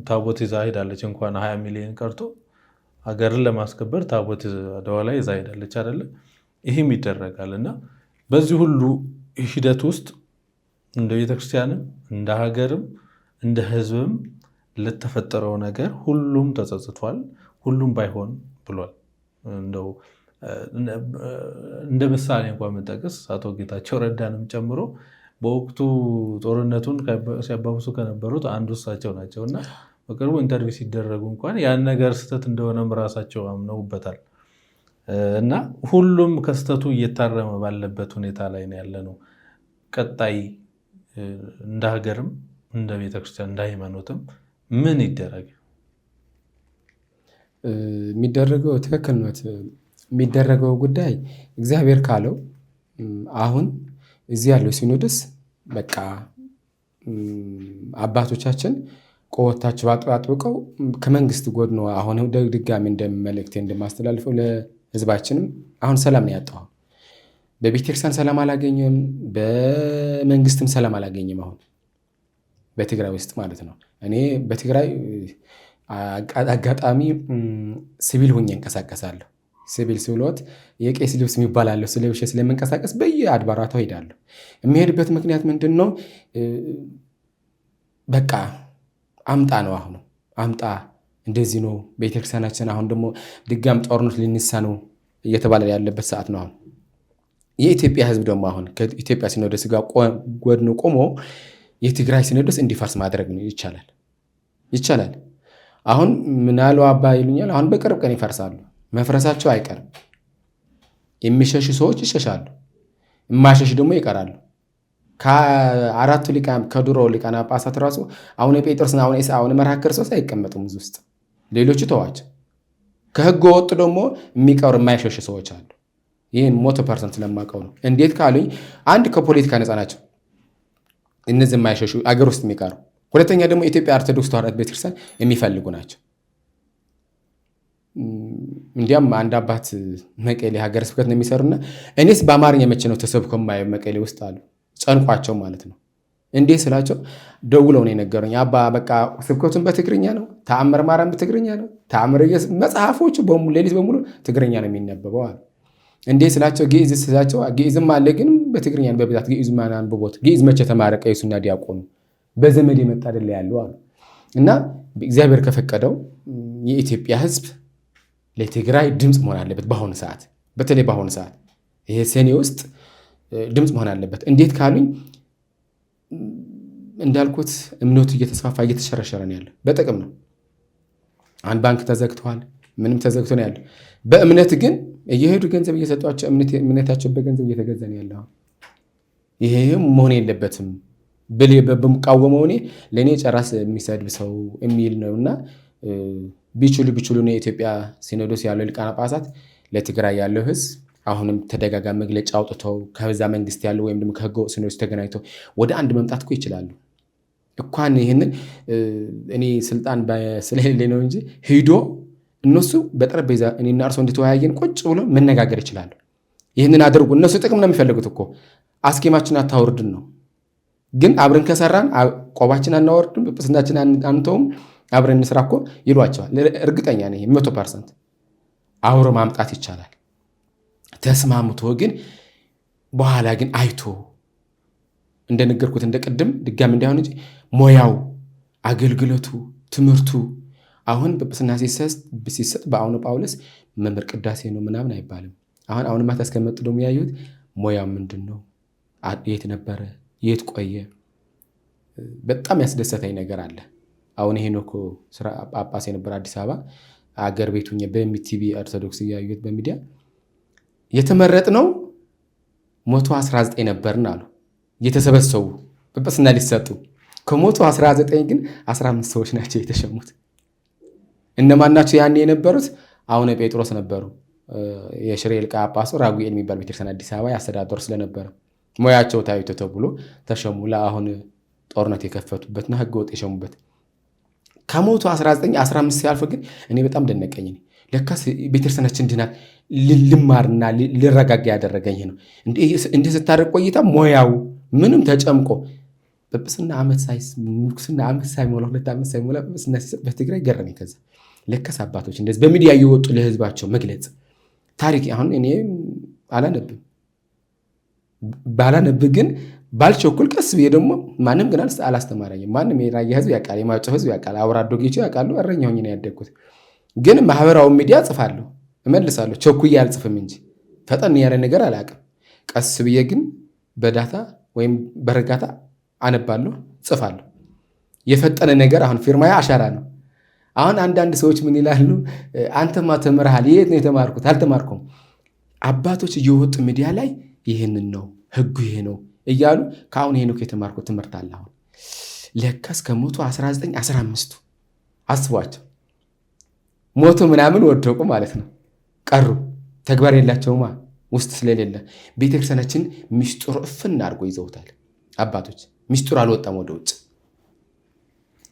ታቦት ይዛ ሄዳለች። እንኳን 20 ሚሊዮን ቀርቶ አገርን ለማስከበር ታቦት አድዋ ላይ ይዛ ሄዳለች አይደለ? ይህም ይደረጋል እና በዚህ ሁሉ ሂደት ውስጥ እንደ ቤተክርስቲያንም እንደ ሀገርም እንደ ህዝብም ለተፈጠረው ነገር ሁሉም ተጸጽቷል። ሁሉም ባይሆን ብሏል። እንደው እንደ ምሳሌ እንኳን መጠቀስ አቶ ጌታቸው ረዳንም ጨምሮ በወቅቱ ጦርነቱን ሲያባብሱ ከነበሩት አንዱ እሳቸው ናቸው እና በቅርቡ ኢንተርቪው ሲደረጉ እንኳን ያን ነገር ስህተት እንደሆነም ራሳቸው አምነውበታል እና ሁሉም ከስህተቱ እየታረመ ባለበት ሁኔታ ላይ ነው ያለ ነው። ቀጣይ እንደ ሀገርም እንደ ቤተክርስቲያን እንደ ሃይማኖትም ምን ይደረግ? የሚደረገው ትክክል ነው። የሚደረገው ጉዳይ እግዚአብሔር ካለው አሁን እዚህ ያለው ሲኖዶስ በቃ አባቶቻችን ቆወታቸው አጥብቀው ከመንግስት ጎን ነው። አሁን ድጋሚ እንደመልእክቴ እንደማስተላልፈው ለህዝባችንም አሁን ሰላም ነው ያጣው። በቤተክርስቲያን ሰላም አላገኘም፣ በመንግስትም ሰላም አላገኘም። አሁን በትግራይ ውስጥ ማለት ነው። እኔ በትግራይ አጋጣሚ ሲቪል ሆኜ እንቀሳቀሳለሁ። ሲቪል ስብሎት የቄስ ልብስ የሚባላለሁ ስለብሼ ስለምንቀሳቀስ በየአድባራቱ ሄዳለሁ። የሚሄድበት ምክንያት ምንድን ነው? በቃ አምጣ ነው። አሁን አምጣ እንደዚህ ነው ቤተክርስቲያናችን። አሁን ደግሞ ድጋም ጦርነት ሊነሳ ነው እየተባለ ያለበት ሰዓት ነው። አሁን የኢትዮጵያ ህዝብ ደግሞ አሁን ከኢትዮጵያ ሲኖዶስ ጋር ጎን ቆሞ የትግራይ ሲኖዶስ እንዲፈርስ ማድረግ ነው። ይቻላል። አሁን ምናሉ አባ ይሉኛል። አሁን በቅርብ ቀን ይፈርሳሉ። መፍረሳቸው አይቀርም። የሚሸሹ ሰዎች ይሸሻሉ፣ የማይሸሹ ደግሞ ይቀራሉ። ከአራቱ ከድሮ ሊቃነ ጳጳሳት ራሱ አሁን ጴጥሮስና አሁን መርሐ ክርስቶስ አይቀመጡም እዚህ ውስጥ። ሌሎቹ ተዋቸው። ከህገ ወጡ ደግሞ የሚቀሩ የማይሸሹ ሰዎች አሉ። ይህን 100% ስለማውቀው ነው። እንዴት ካሉኝ አንድ ከፖለቲካ ነፃ ናቸው እነዚህ የማይሸሹ አገር ውስጥ የሚቀሩ። ሁለተኛ ደግሞ ኢትዮጵያ ኦርቶዶክስ ተዋሕዶ ቤተክርስቲያን የሚፈልጉ ናቸው። እንዲያም አንድ አባት መቀሌ ሀገረ ስብከት ነው የሚሰሩና እኔስ በአማርኛ መቼ ነው ተሰብኮ የማየው መቀሌ ውስጥ አሉ። ጨንቋቸው ማለት ነው። እንዴ ስላቸው ደውለው ነው የነገሩኝ። አባ በቃ ስብከቱን በትግርኛ ነው፣ ተአምረ ማርያም በትግርኛ ነው፣ ተአምረ ኢየሱስ መጽሐፎቹ ሌሊት በሙሉ ትግርኛ ነው የሚነበበው አሉ። እንዴ ስላቸው ግዕዝ ስላቸው ግዕዝም አለ ግን በትግርኛ ነው በብዛት ግዕዝ ማን አንብቦት ግዕዝ መቼ ተማረ ቀይሱና ዲያቆኑ በዘመድ የመጣ አይደለ ያለው አሉ። እና እግዚአብሔር ከፈቀደው የኢትዮጵያ ሕዝብ ለትግራይ ድምፅ መሆን አለበት። በአሁኑ ሰዓት በተለይ በአሁኑ ሰዓት ይሄ ሰኔ ውስጥ ድምፅ መሆን አለበት። እንዴት ካሉኝ እንዳልኩት እምነቱ እየተስፋፋ እየተሸረሸረ ነው ያለ። በጥቅም ነው። አንድ ባንክ ተዘግቷል፣ ምንም ተዘግቶ ነው ያለ። በእምነት ግን እየሄዱ ገንዘብ እየሰጧቸው እምነታቸው በገንዘብ እየተገዛ ነው ያለው። ይሄ መሆን የለበትም ብል በምቃወመው እኔ ለእኔ ጨራስ የሚሰድብ ሰው የሚል ነውና ቢችሉ ነው የኢትዮጵያ ሲኖዶስ ያለው ሊቃነ ጳጳሳት ለትግራይ ያለው ህዝብ አሁንም ተደጋጋሚ መግለጫ አውጥተው ከዛ መንግስት ያለው ወይም ደግሞ ከህገወጥ ሲኖዶስ ተገናኝተው ወደ አንድ መምጣት እኮ ይችላሉ። እንኳን ይህንን እኔ ስልጣን ስለሌለ ነው እንጂ ሂዶ እነሱ በጠረጴዛ እኔና እርሶ እንድትወያየን ቁጭ ብሎ መነጋገር ይችላሉ። ይህንን አድርጉ። እነሱ ጥቅም ነው የሚፈልጉት እኮ አስኬማችን አታወርድን ነው። ግን አብረን ከሰራን ቆባችን አናወርድም፣ ጵጵስናችን አንተውም፣ አብረን እንስራ እኮ ይሏቸዋል። እርግጠኛ ነኝ 100% አውሮ ማምጣት ይቻላል። ተስማምቶ ግን በኋላ ግን አይቶ እንደነገርኩት እንደቀደም ድጋሚ እንዳይሆን እንጂ ሞያው አገልግሎቱ ትምህርቱ አሁን ጵጵስና ሲሰጥ በአቡነ ጳውሎስ መምህር ቅዳሴ ነው ምናምን አይባልም። አሁን ማታ እስከመጡ ደግሞ ያዩት ሞያው ምንድን ነው፣ የት ነበረ፣ የት ቆየ። በጣም ያስደሰተኝ ነገር አለ። አሁን ሄኖክ ስራ ጳጳስ የነበረ አዲስ አበባ አገር ቤቱኝ በሚቲቪ ኦርቶዶክስ እያዩት በሚዲያ የተመረጥነው 119 ነበርን አሉ የተሰበሰቡ ጵጵስና ሊሰጡ። ከ119 ግን 15 ሰዎች ናቸው የተሸሙት። እነማን ናቸው ያኔ የነበሩት? አቡነ ጴጥሮስ ነበሩ። የሽሬ ሊቀ ጳጳሱ ራጉኤል የሚባል ቤተክርስቲያን አዲስ አበባ ያስተዳደሩ ስለነበረ ሞያቸው ታይቶ ተብሎ ተሸሙ። ለአሁን ጦርነት የከፈቱበትና ህገወጥ የሸሙበት ከ119 15 ሲያልፍ ግን እኔ በጣም ደነቀኝ። ለካስ ቤተክርስቲያናችን እንድናት ልማርና ልረጋጋ ያደረገኝ ነው። እንደ ስታደርግ ቆይታ ሞያው ምንም ተጨምቆ ጵጵስና ዓመት ሳይሞላ 2 ዓመት ሳይሞላ ጵጵስና ሲሰጥ በትግራይ ገረመኝ። ከዛ ለካስ አባቶች እንደዚህ በሚዲያ እየወጡ ለህዝባቸው መግለጽ ታሪክ። አሁን እኔ ባላነብ ግን ባልቸኩል ቀስ ብዬ ደግሞ ማንም ግን አላስተማረኝም። ማንም የራያ ህዝብ ያውቃል፣ የማይጨው ህዝብ ያውቃል፣ አውራዶጌቹ ያውቃሉ። እረኛ ሆኜ ነው ያደግኩት። ግን ማህበራዊ ሚዲያ ጽፋለሁ፣ እመልሳለሁ። ቸኩዬ አልጽፍም እንጂ ፈጠን ያለ ነገር አላውቅም። ቀስ ብዬ ግን በዳታ ወይም በእርጋታ አነባለሁ፣ ጽፋለሁ። የፈጠነ ነገር አሁን ፊርማዬ አሻራ ነው። አሁን አንዳንድ ሰዎች ምን ይላሉ? አንተማ ተምረሃል። የት ነው የተማርኩት? አልተማርኩም። አባቶች እየወጡ ሚዲያ ላይ ይህንን ነው ህጉ ይሄ ነው እያሉ ከአሁን ይሄ ነው የተማርኩት ትምህርት አለ። አሁን ለካስ ከ119 15ቱ አስቧቸው ሞቱ ምናምን ወደቁ ማለት ነው። ቀሩ ተግባር የላቸውማ ውስጥ ስለሌለ። ቤተክርስቲያናችን ሚስጥሩ እፍን አድርጎ ይዘውታል አባቶች። ሚስጥሩ አልወጣም፣ ወደ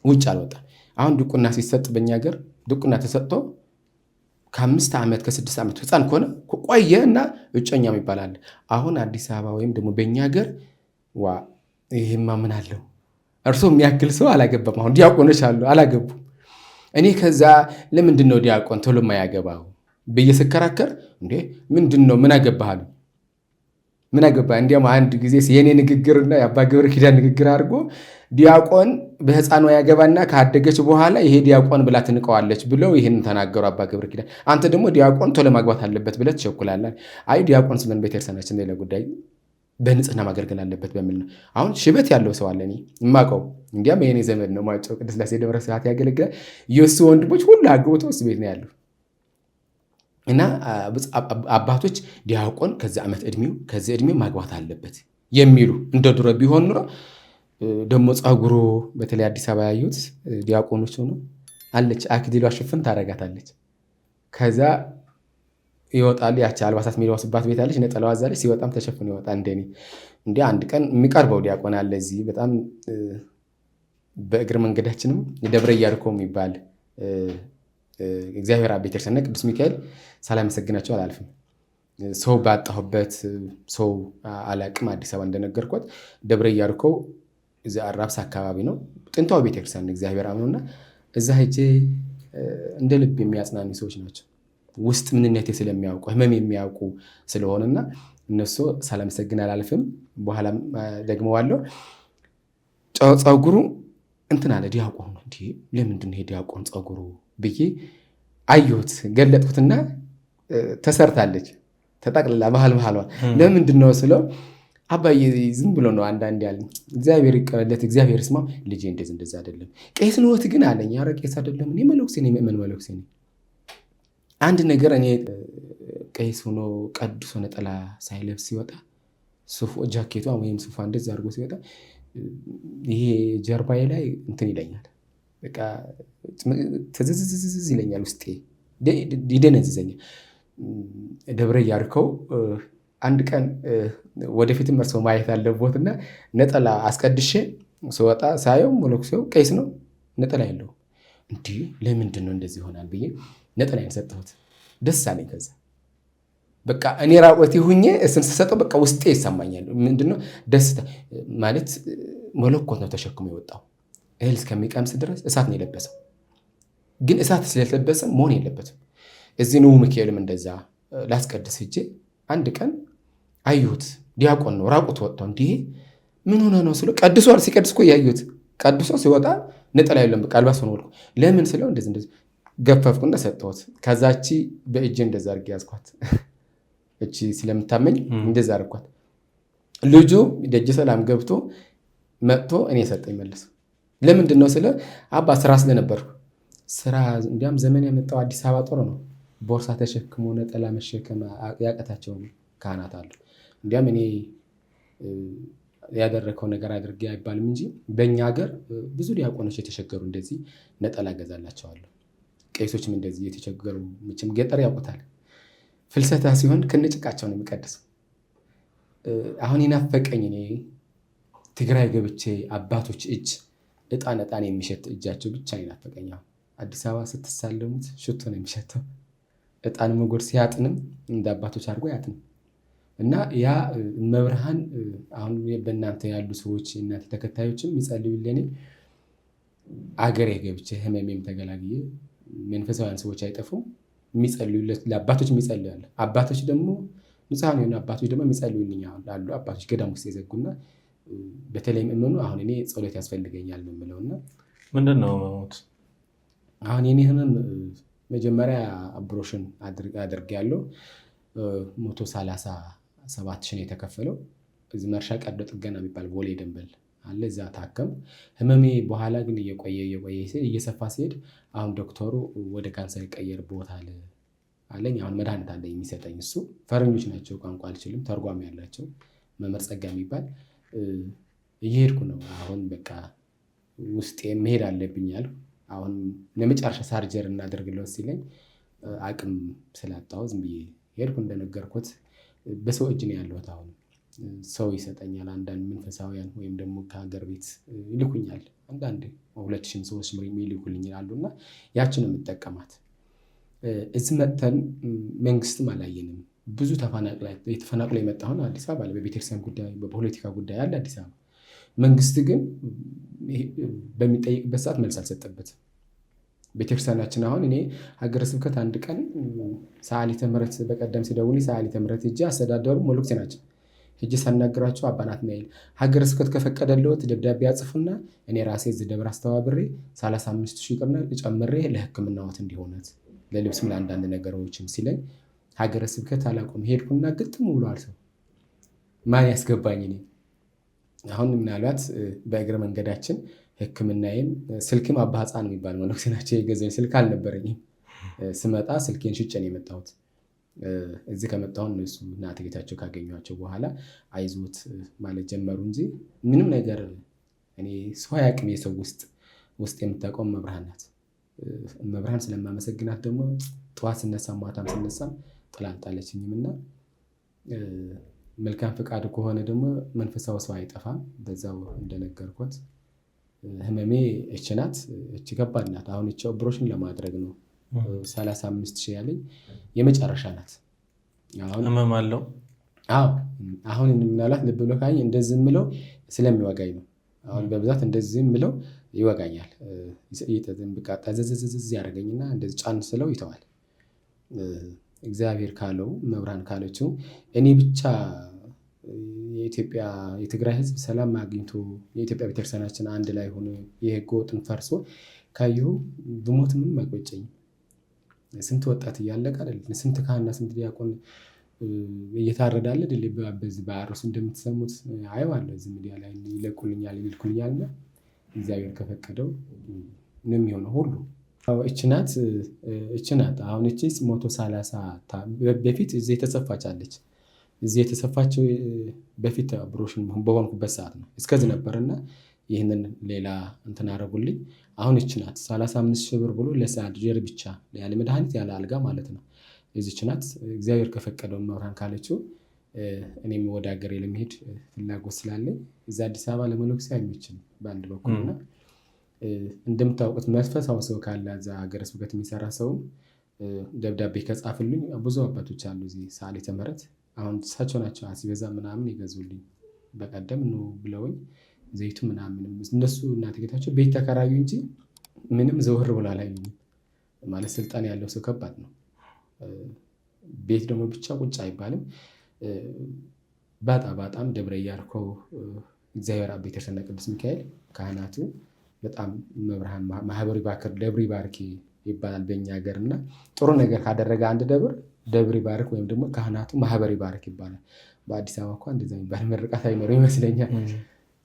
ውጭ አልወጣም። አሁን ድቁና ሲሰጥ በእኛ ሀገር ድቁና ተሰጥቶ ከ5 ዓመት ከ6 ዓመት ህፃን ከሆነ ቆየ እና እጮኛም ይባላል። አሁን አዲስ አበባ ወይም ደግሞ በእኛ ሀገር ይሄማ ምን አለው እርሶ የሚያክል ሰው አላገባም። አሁን ዲያቆኖች አሉ አላገቡ። እኔ ከዛ ለምንድን ነው ዲያቆን ቶሎ የማያገባው ብዬ ስከራከር እንዴ ምንድን ነው ምን አገባሃል? ምን አገባ? እንዲያውም አንድ ጊዜ የኔ ንግግርና የአባ ገብረ ኪዳን ንግግር አድርጎ ዲያቆን በህፃኗ ያገባና ካደገች በኋላ ይሄ ዲያቆን ብላ ትንቀዋለች ብለው ይህን ተናገሩ አባ ገብረ ኪዳን። አንተ ደግሞ ዲያቆን ቶሎ ማግባት አለበት ብለህ ትቸኩላለህ። አይ ዲያቆን ስለምን ቤተክርስቲያናችን ሌላ ጉዳይ በንጽህና ማገልገል አለበት በሚል ነው። አሁን ሽበት ያለው ሰው አለ እኔ የማውቀው፣ እንዲያም የኔ ዘመድ ነው ማጨው ቅድስት ሥላሴ ደብረ ስብሐት ያገለግላል። የእሱ ወንድሞች ሁሉ አግብተው እሱ ቤት ነው ያለው። እና አባቶች ዲያቆን ከዚህ ዓመት ዕድሜው ማግባት አለበት የሚሉ እንደ ድሮ ቢሆን ኑሮ ደግሞ ፀጉሩ በተለይ አዲስ አበባ ያዩት ዲያቆኖች ሆኖ አለች አክሊሏ ሽፍን ታረጋታለች። ከዛ ይወጣል። ያቺ አልባሳት የሚለብሱባት ቤት አለች፣ ነጠላዋ አዛለች። ሲወጣም ተሸፍኖ ይወጣ። እንደኔ እንደ አንድ ቀን የሚቀርበው ዲያቆን አለ እዚህ በጣም በእግር መንገዳችንም ደብረ ኢያሪኮ የሚባል እግዚአብሔር አብ ቤተክርስቲያንና ቅዱስ ሚካኤል ሳላመሰግናቸው አላልፍም። ሰው ባጣሁበት ሰው አላቅም። አዲስ አበባ እንደነገርኳት ደብረ ኢያሪኮ እዚ አራብሳ አካባቢ ነው። ጥንታዊ ቤተክርስቲያን እግዚአብሔር አምኖና እዛ ሄጄ እንደ ልብ የሚያጽናኑ ሰዎች ናቸው። ውስጥ ምንነቴ ስለሚያውቁ ህመም የሚያውቁ ስለሆነና እነሱ ሳላመሰግን አላልፍም። በኋላ ደግመዋለሁ። ፀጉሩ እንትን አለ ዲያቆን ነው። እንዴ ለምንድን ነው ዲያቆን ፀጉሩ ብዬ አየሁት። ገለጥኩትና ተሰርታለች ተጠቅልላ መሀል ለምንድን ነው ስለው አባዬ ዝም ብሎ ነው አንዳንድ ያለኝ። እግዚአብሔር ይቀበለት እግዚአብሔር ስማ ልጄ እንደዛ አይደለም ቄስ ነዎት ግን አለኝ። ኧረ ቄስ አይደለም እኔ መለኩሴ ነኝ፣ ምእመን መለኩሴ ነኝ። አንድ ነገር እኔ ቄስ ሆኖ ቀድሶ ነጠላ ሳይለብስ ሲወጣ ሱፍ ጃኬቷ ወይም ሱፋ እንደዛ አድርጎ ሲወጣ ይሄ ጀርባዬ ላይ እንትን ይለኛል። በቃ ትዝዝዝ ይለኛል፣ ውስጤ ይደነዝዘኛል። ደብረ ያርከው አንድ ቀን ወደፊትም እርሰው ማየት አለቦትና ነጠላ አስቀድሼ ስወጣ ሳየው መለኩሴው ቄስ ነው፣ ነጠላ ያለው። እንዲህ ለምንድን ነው እንደዚህ ይሆናል ብዬ ነጠላዬን ሰጠሁት። ደስ አለኝ። ከዛ በቃ እኔ ራቆቴ ሁኜ እሱን ስሰጠው በቃ ውስጤ ይሰማኛል። ምንድነው ደስታ ማለት መለኮት ነው ተሸክሞ የወጣው። እህል እስከሚቀምስ ድረስ እሳት ነው የለበሰው። ግን እሳት ስለለበሰ መሆን የለበትም። እዚህ ነው ሚካኤልም እንደዛ ላስቀድስ ሂጄ አንድ ቀን አየሁት። ዲያቆን ነው ራቁት ወጥቶ እንዲህ ምን ሆነ ነው ስለው ቀድሷል። ሲቀድስ እኮ ያየሁት ቀድሶ ሲወጣ ነጠላ የለም በቃ አልባስ ሆኖ ወልቆ ለምን ስለው እንደዚህ ገፈፍኩና ሰጠሁት። ከዛቺ በእጄ እንደዛ አድርጌ ያዝኳት። እቺ ስለምታመኝ እንደዛ አድርኳት። ልጁ ደጀ ሰላም ገብቶ መጥቶ እኔ ሰጠኝ መልሶ። ለምንድን ነው ስለ አባ ስራ ስለነበርኩ ስራ እንዲያም ዘመን ያመጣው አዲስ አበባ ጦር ነው። ቦርሳ ተሸክሞ ነጠላ መሸከም ያቀታቸው ካህናት አሉ። እንዲያም እኔ ያደረከው ነገር አድርጌ አይባልም እንጂ በእኛ ሀገር ብዙ ዲያቆኖች የተቸገሩ እንደዚህ ነጠላ ገዛላቸዋለሁ። ቄሶችም እንደዚህ የተቸገሩ ምችም ገጠር ያውቁታል። ፍልሰታ ሲሆን ከነጭቃቸው ነው የሚቀድሰው። አሁን ይናፈቀኝ እኔ ትግራይ ገብቼ አባቶች እጅ እጣን የሚሸት እጃቸው ብቻ ይናፈቀኝ። አዲስ አበባ ስትሳለሙት ሽቶ ነው የሚሸተው። እጣን መጎር ሲያጥንም እንደ አባቶች አድርጎ ያጥንም እና ያ መብርሃን አሁን በእናንተ ያሉ ሰዎች እናንተ ተከታዮችም ይጸልዩልኝ። አገሬ ገብቼ ህመሜም ተገላግዬ መንፈሳውያን ሰዎች አይጠፉም። የሚጸልዩለት ለአባቶች የሚጸልያለ አባቶች ደግሞ ንጹሃን የሆኑ አባቶች ደግሞ የሚጸልዩልኝ አሉ። አባቶች ገዳም ውስጥ የዘጉና በተለይም እመኑ አሁን እኔ ጸሎት ያስፈልገኛል ነው የምለውና ምንድን ነው መሞት? አሁን የኔ ህመም መጀመሪያ አብሮሽን አድርጌያለሁ። 137,000 የተከፈለው እዚህ መርሻ ቀዶ ጥገና የሚባል ቦሌ ደንበል አለ። እዛ ታከም ህመሜ በኋላ ግን እየቆየ እየሰፋ ሲሄድ አሁን ዶክተሩ ወደ ካንሰር ይቀየር ቦታ አለኝ። አሁን መድኃኒት አለኝ የሚሰጠኝ እሱ ፈረኞች ናቸው፣ ቋንቋ አልችልም፣ ተርጓሚ ያላቸው መምህር ጸጋ የሚባል እየሄድኩ ነው። አሁን በቃ ውስጤ መሄድ አለብኝ አልኩ። አሁን ለመጨረሻ ሳርጀር እናደርግለው ሲለኝ አቅም ስላጣሁ ዝም ብዬ ሄድኩ። እንደነገርኩት በሰው እጅ ነው ያለሁት። አሁን ሰው ይሰጠኛል፣ አንዳንድ መንፈሳውያን ወይም ደግሞ ከሀገር ቤት ይልኩኛል። አንዳንድ 2,000 ሰዎች ይልኩልኝ አሉና ያችን የምጠቀማት። እዚህ መጥተን መንግስትም አላየንም። ብዙ ተፈናቅሎ የመጣሁን አዲስ አበባ በቤተክርስቲያን ጉዳይ በፖለቲካ ጉዳይ አለ አዲስ አበባ። መንግስት ግን በሚጠይቅበት ሰዓት መልስ አልሰጠበትም። ቤተክርስቲያናችን አሁን እኔ ሀገረ ስብከት አንድ ቀን ሰዓሊተ ምሕረት በቀደም ሲደውልኝ ሰዓሊተ ምሕረት ሄጄ አስተዳደሩ መለኩሴ ናቸው ሄጄ ሳናግራቸው አባ ናትናኤል ሀገረ ስብከት ከፈቀደልዎት ደብዳቤ ያጽፉና እኔ ራሴ እዚህ ደብር አስተባብሬ 35,000 ቅርና ጨምሬ ለሕክምናዎት እንዲሆነት ለልብስም ለአንዳንድ ነገሮችም ሲለኝ ሀገረ ስብከት አላቆም ሄድኩና ግጥም ብሏል። ሰው ማን ያስገባኝ እኔ አሁን ምናልባት በእግረ መንገዳችን ሕክምናዬም ስልክም አባ ሕፃን የሚባል መለኩሴ ናቸው የገዛኝ። ስልክ አልነበረኝም። ስመጣ ስልኬን ሽጬ ነው የመጣሁት። እዚህ ከመጣሁ እነሱ እናት ጌታቸው ካገኟቸው በኋላ አይዞት ማለት ጀመሩ እንጂ ምንም ነገር እኔ ሰው አያውቅም። የሰው ውስጥ የምታውቀው መብርሃን ናት። መብርሃን ስለማመሰግናት ደግሞ ጠዋት ስነሳም ማታም ስነሳም ጥላ አልጣለችኝም እና መልካም ፈቃድ ከሆነ ደግሞ መንፈሳዊ ሰው አይጠፋም። በዛው እንደነገርኩት ህመሜ እች ናት። እች ከባድ ናት። አሁን እች ኦፕሬሽን ለማድረግ ነው 35,000 ያለኝ የመጨረሻ ናት። አሁን ህመም አለው። አዎ አሁን ምናልባት ልብ ብሎ ካኝ እንደዚህ ምለው ስለሚወጋኝ ነው። አሁን በብዛት እንደዚህ የምለው ይወጋኛል። በቃ ጠዘዝዝዝ ያደርገኝና እንደዚህ ጫን ስለው ይተዋል። እግዚአብሔር ካለው መብራን ካለችው እኔ ብቻ የትግራይ ህዝብ ሰላም አግኝቶ የኢትዮጵያ ቤተክርስቲያናችን አንድ ላይ ሆኖ የህገ ወጥን ፈርሶ ካየሁ ብሞት ምንም አይቆጨኝም። ስንት ወጣት እያለቀ አይደል? ስንት ካህንና ስንት ዲያቆን እየታረዳለ አይደል? በዚህ በአርሱ እንደምትሰሙት አየዋለሁ። እዚህ ሚዲያ ላይ ይለቁልኛል ይልኩልኛልና እግዚአብሔር ከፈቀደው ነው የሚሆነው ሁሉ። እቺ ናት አሁን እቺ 130 በፊት እዚህ የተሰፋች አለች። እዚህ የተሰፋችው በፊት ብሮሽን በሆንኩበት ሰዓት ነው። እስከዚህ ነበርና ይህንን ሌላ እንትን አደረጉልኝ። አሁን እቺ ናት 35,000 ብር ብሎ ለሰርጀሪ ብቻ ያለ መድኃኒት ያለ አልጋ ማለት ነው። እዚች ናት እግዚአብሔር ከፈቀደው መብራን ካለችው እኔም ወደ ሀገሬ ለመሄድ ፍላጎት ስላለኝ እዛ አዲስ አበባ ለመኖር አይመችም በአንድ በኩልና እንደምታውቁት መንፈሳዊ ሰው ካለ እዛ ሀገረ ስብከት የሚሰራ ሰው ደብዳቤ ከጻፍልኝ ብዙ አባቶች አሉ እዚህ ሰዓሊተ ምሕረት አሁን እሳቸው ናቸው አስቤዛ ምናምን ይገዙልኝ። በቀደም ነው ብለውኝ ዘይቱ ምናምን እነሱ እናት ጌታቸው ቤት ተከራዩ እንጂ ምንም ዘወር ብሎ አላዩኝም። ማለት ስልጣን ያለው ሰው ከባድ ነው። ቤት ደግሞ ብቻ ቁጭ አይባልም። በጣም ደብረ ያርኮው እግዚአብሔር አብ ቤተክርስቲያን ቅዱስ ሚካኤል ካህናቱ በጣም መብርሃን ማህበሪ ባክር ደብሪ ባርኪ ይባላል በእኛ ሀገር እና ጥሩ ነገር ካደረገ አንድ ደብሪ ባርክ ወይም ደግሞ ካህናቱ ማህበሪ ባርክ ይባላል። በአዲስ አበባ እንኳን እንደዛ የሚባል ምርቃት አይኖርም ይመስለኛል።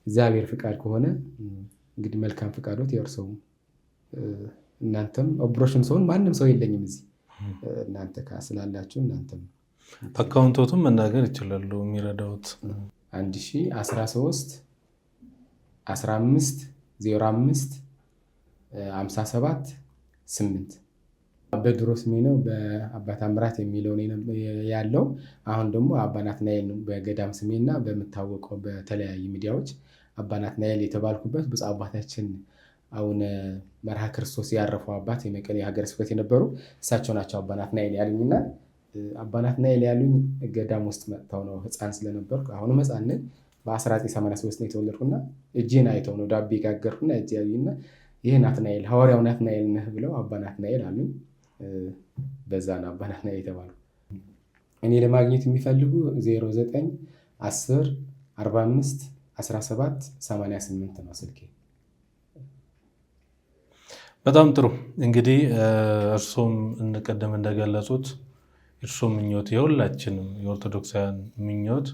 እግዚአብሔር ፍቃድ ከሆነ እንግዲህ መልካም ፍቃዶት የእርሰው እናንተም ኦፕሬሽን ሰውን ማንም ሰው የለኝም እዚህ እናንተ ስላላችሁ እናንተም አካውንቶቱም መናገር ይችላሉ። የሚረዳውት 1013 15 05 57 8 በድሮ ስሜ ነው በአባ ታምራት የሚለው ያለው። አሁን ደግሞ አባ ናትናኤል ነው በገዳም ስሜና በምታወቀው በተለያዩ ሚዲያዎች አባ ናትናኤል የተባልኩበት ብፁዕ አባታችን አቡነ መርሃ ክርስቶስ ያረፈው አባት የመቀሌ ሀገረ ስብከት የነበሩ እሳቸው ናቸው አባ ናትናኤል ያሉኝና አባ ናትናኤል ያሉኝ ገዳም ውስጥ መጥተው ነው ህፃን ስለነበርኩ አሁንም ህፃን ነኝ። በ1983 ነው የተወለድኩና እጄን አይተው ነው ዳቤ ጋገርኩና እጄ ያዩኝና ይሄ ናትናኤል ሐዋርያው ናትናኤል ነህ ብለው አባ ናትናኤል አሉኝ። በዛ ነው አባ ናትናኤል የተባሉ። እኔ ለማግኘት የሚፈልጉ 09 10 45 17 88 ነው ስልኬ። በጣም ጥሩ እንግዲህ እርሶም እንቀደም እንደገለጹት እርሶም ምኞት የሁላችንም የኦርቶዶክሳውያን ምኞት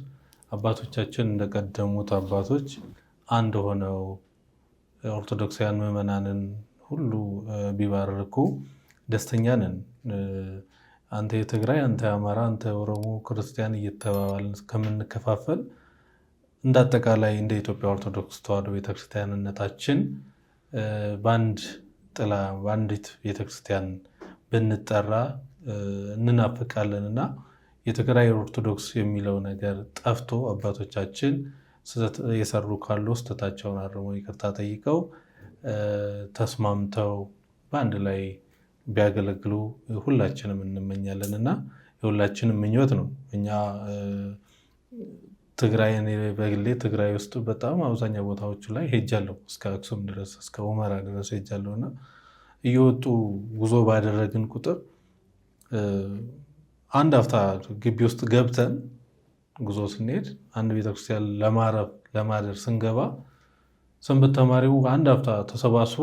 አባቶቻችን እንደቀደሙት አባቶች አንድ ሆነው ኦርቶዶክሳውያን ምዕመናንን ሁሉ ቢባርኩ ደስተኛ ነን። አንተ የትግራይ፣ አንተ የአማራ፣ አንተ የኦሮሞ ክርስቲያን እየተባባልን ከምንከፋፈል እንደ አጠቃላይ እንደ ኢትዮጵያ ኦርቶዶክስ ተዋሕዶ ቤተክርስቲያንነታችን በአንድ ጥላ በአንዲት ቤተክርስቲያን ብንጠራ እንናፍቃለን እና የትግራይ ኦርቶዶክስ የሚለው ነገር ጠፍቶ አባቶቻችን የሰሩ ካሉ ስህተታቸውን አርመው ይቅርታ ጠይቀው ተስማምተው በአንድ ላይ ቢያገለግሉ ሁላችንም እንመኛለን እና የሁላችንም ምኞት ነው። እኛ በግሌ ትግራይ ውስጥ በጣም አብዛኛው ቦታዎቹ ላይ ሄጃለሁ። እስከ አክሱም ድረስ እስከ ሁመራ ድረስ ሄጃለሁ እና እየወጡ ጉዞ ባደረግን ቁጥር አንድ አፍታ ግቢ ውስጥ ገብተን ጉዞ ስንሄድ አንድ ቤተክርስቲያን ለማደር ስንገባ ሰንበት ተማሪው አንድ አፍታ ተሰባስቦ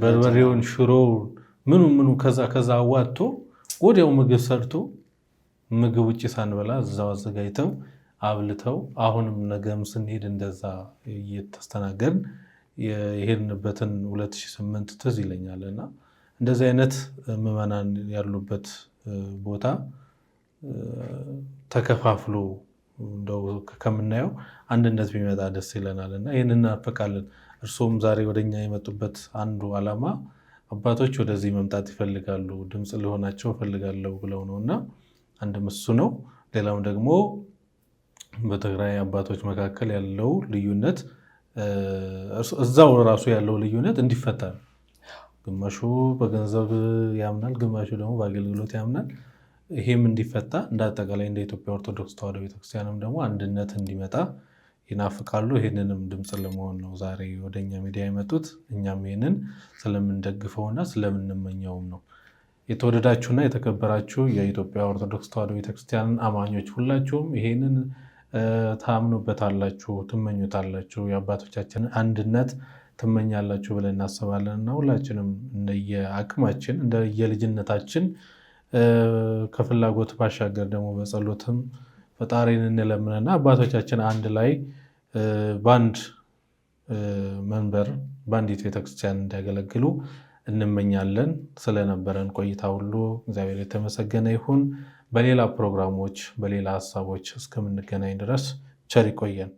በርበሬውን ሽሮውን ምኑ ከዛ አዋጥቶ ወዲያው ምግብ ሰርቶ ምግብ ውጭ ሳንበላ እዛው አዘጋጅተው አብልተው አሁንም ነገም ስንሄድ እንደዛ እየተስተናገድን የሄድንበትን 2008 ትዝ ይለኛል እና እንደዚህ አይነት ምዕመናን ያሉበት ቦታ ተከፋፍሎ እንደው ከምናየው አንድነት ቢመጣ ደስ ይለናል እና ይህንን እናፈቃለን። እርሶም ዛሬ ወደኛ የመጡበት አንዱ ዓላማ አባቶች ወደዚህ መምጣት ይፈልጋሉ፣ ድምፅ ሊሆናቸው እፈልጋለሁ ብለው ነው እና አንድም እሱ ነው። ሌላውም ደግሞ በትግራይ አባቶች መካከል ያለው ልዩነት እዛው ራሱ ያለው ልዩነት እንዲፈታ ነው። ግማሹ በገንዘብ ያምናል፣ ግማሹ ደግሞ በአገልግሎት ያምናል። ይሄም እንዲፈታ እንዳጠቃላይ እንደ ኢትዮጵያ ኦርቶዶክስ ተዋሕዶ ቤተክርስቲያንም ደግሞ አንድነት እንዲመጣ ይናፍቃሉ። ይህንንም ድምፅ ለመሆን ነው ዛሬ ወደኛ ሚዲያ የመጡት። እኛም ይህንን ስለምንደግፈውና ስለምንመኘውም ነው። የተወደዳችሁና የተከበራችሁ የኢትዮጵያ ኦርቶዶክስ ተዋሕዶ ቤተክርስቲያን አማኞች ሁላችሁም ይህንን ታምኑበታላችሁ፣ ትመኙታላችሁ፣ የአባቶቻችንን አንድነት ትመኛላችሁ ብለን እናስባለን እና ሁላችንም እንደየአቅማችን እንደየልጅነታችን ከፍላጎት ባሻገር ደግሞ በጸሎትም ፈጣሪን እንለምንና አባቶቻችን አንድ ላይ በአንድ መንበር በአንዲት ቤተክርስቲያን እንዲያገለግሉ እንመኛለን። ስለነበረን ቆይታ ሁሉ እግዚአብሔር የተመሰገነ ይሁን። በሌላ ፕሮግራሞች በሌላ ሀሳቦች እስከምንገናኝ ድረስ ቸር ይቆየን።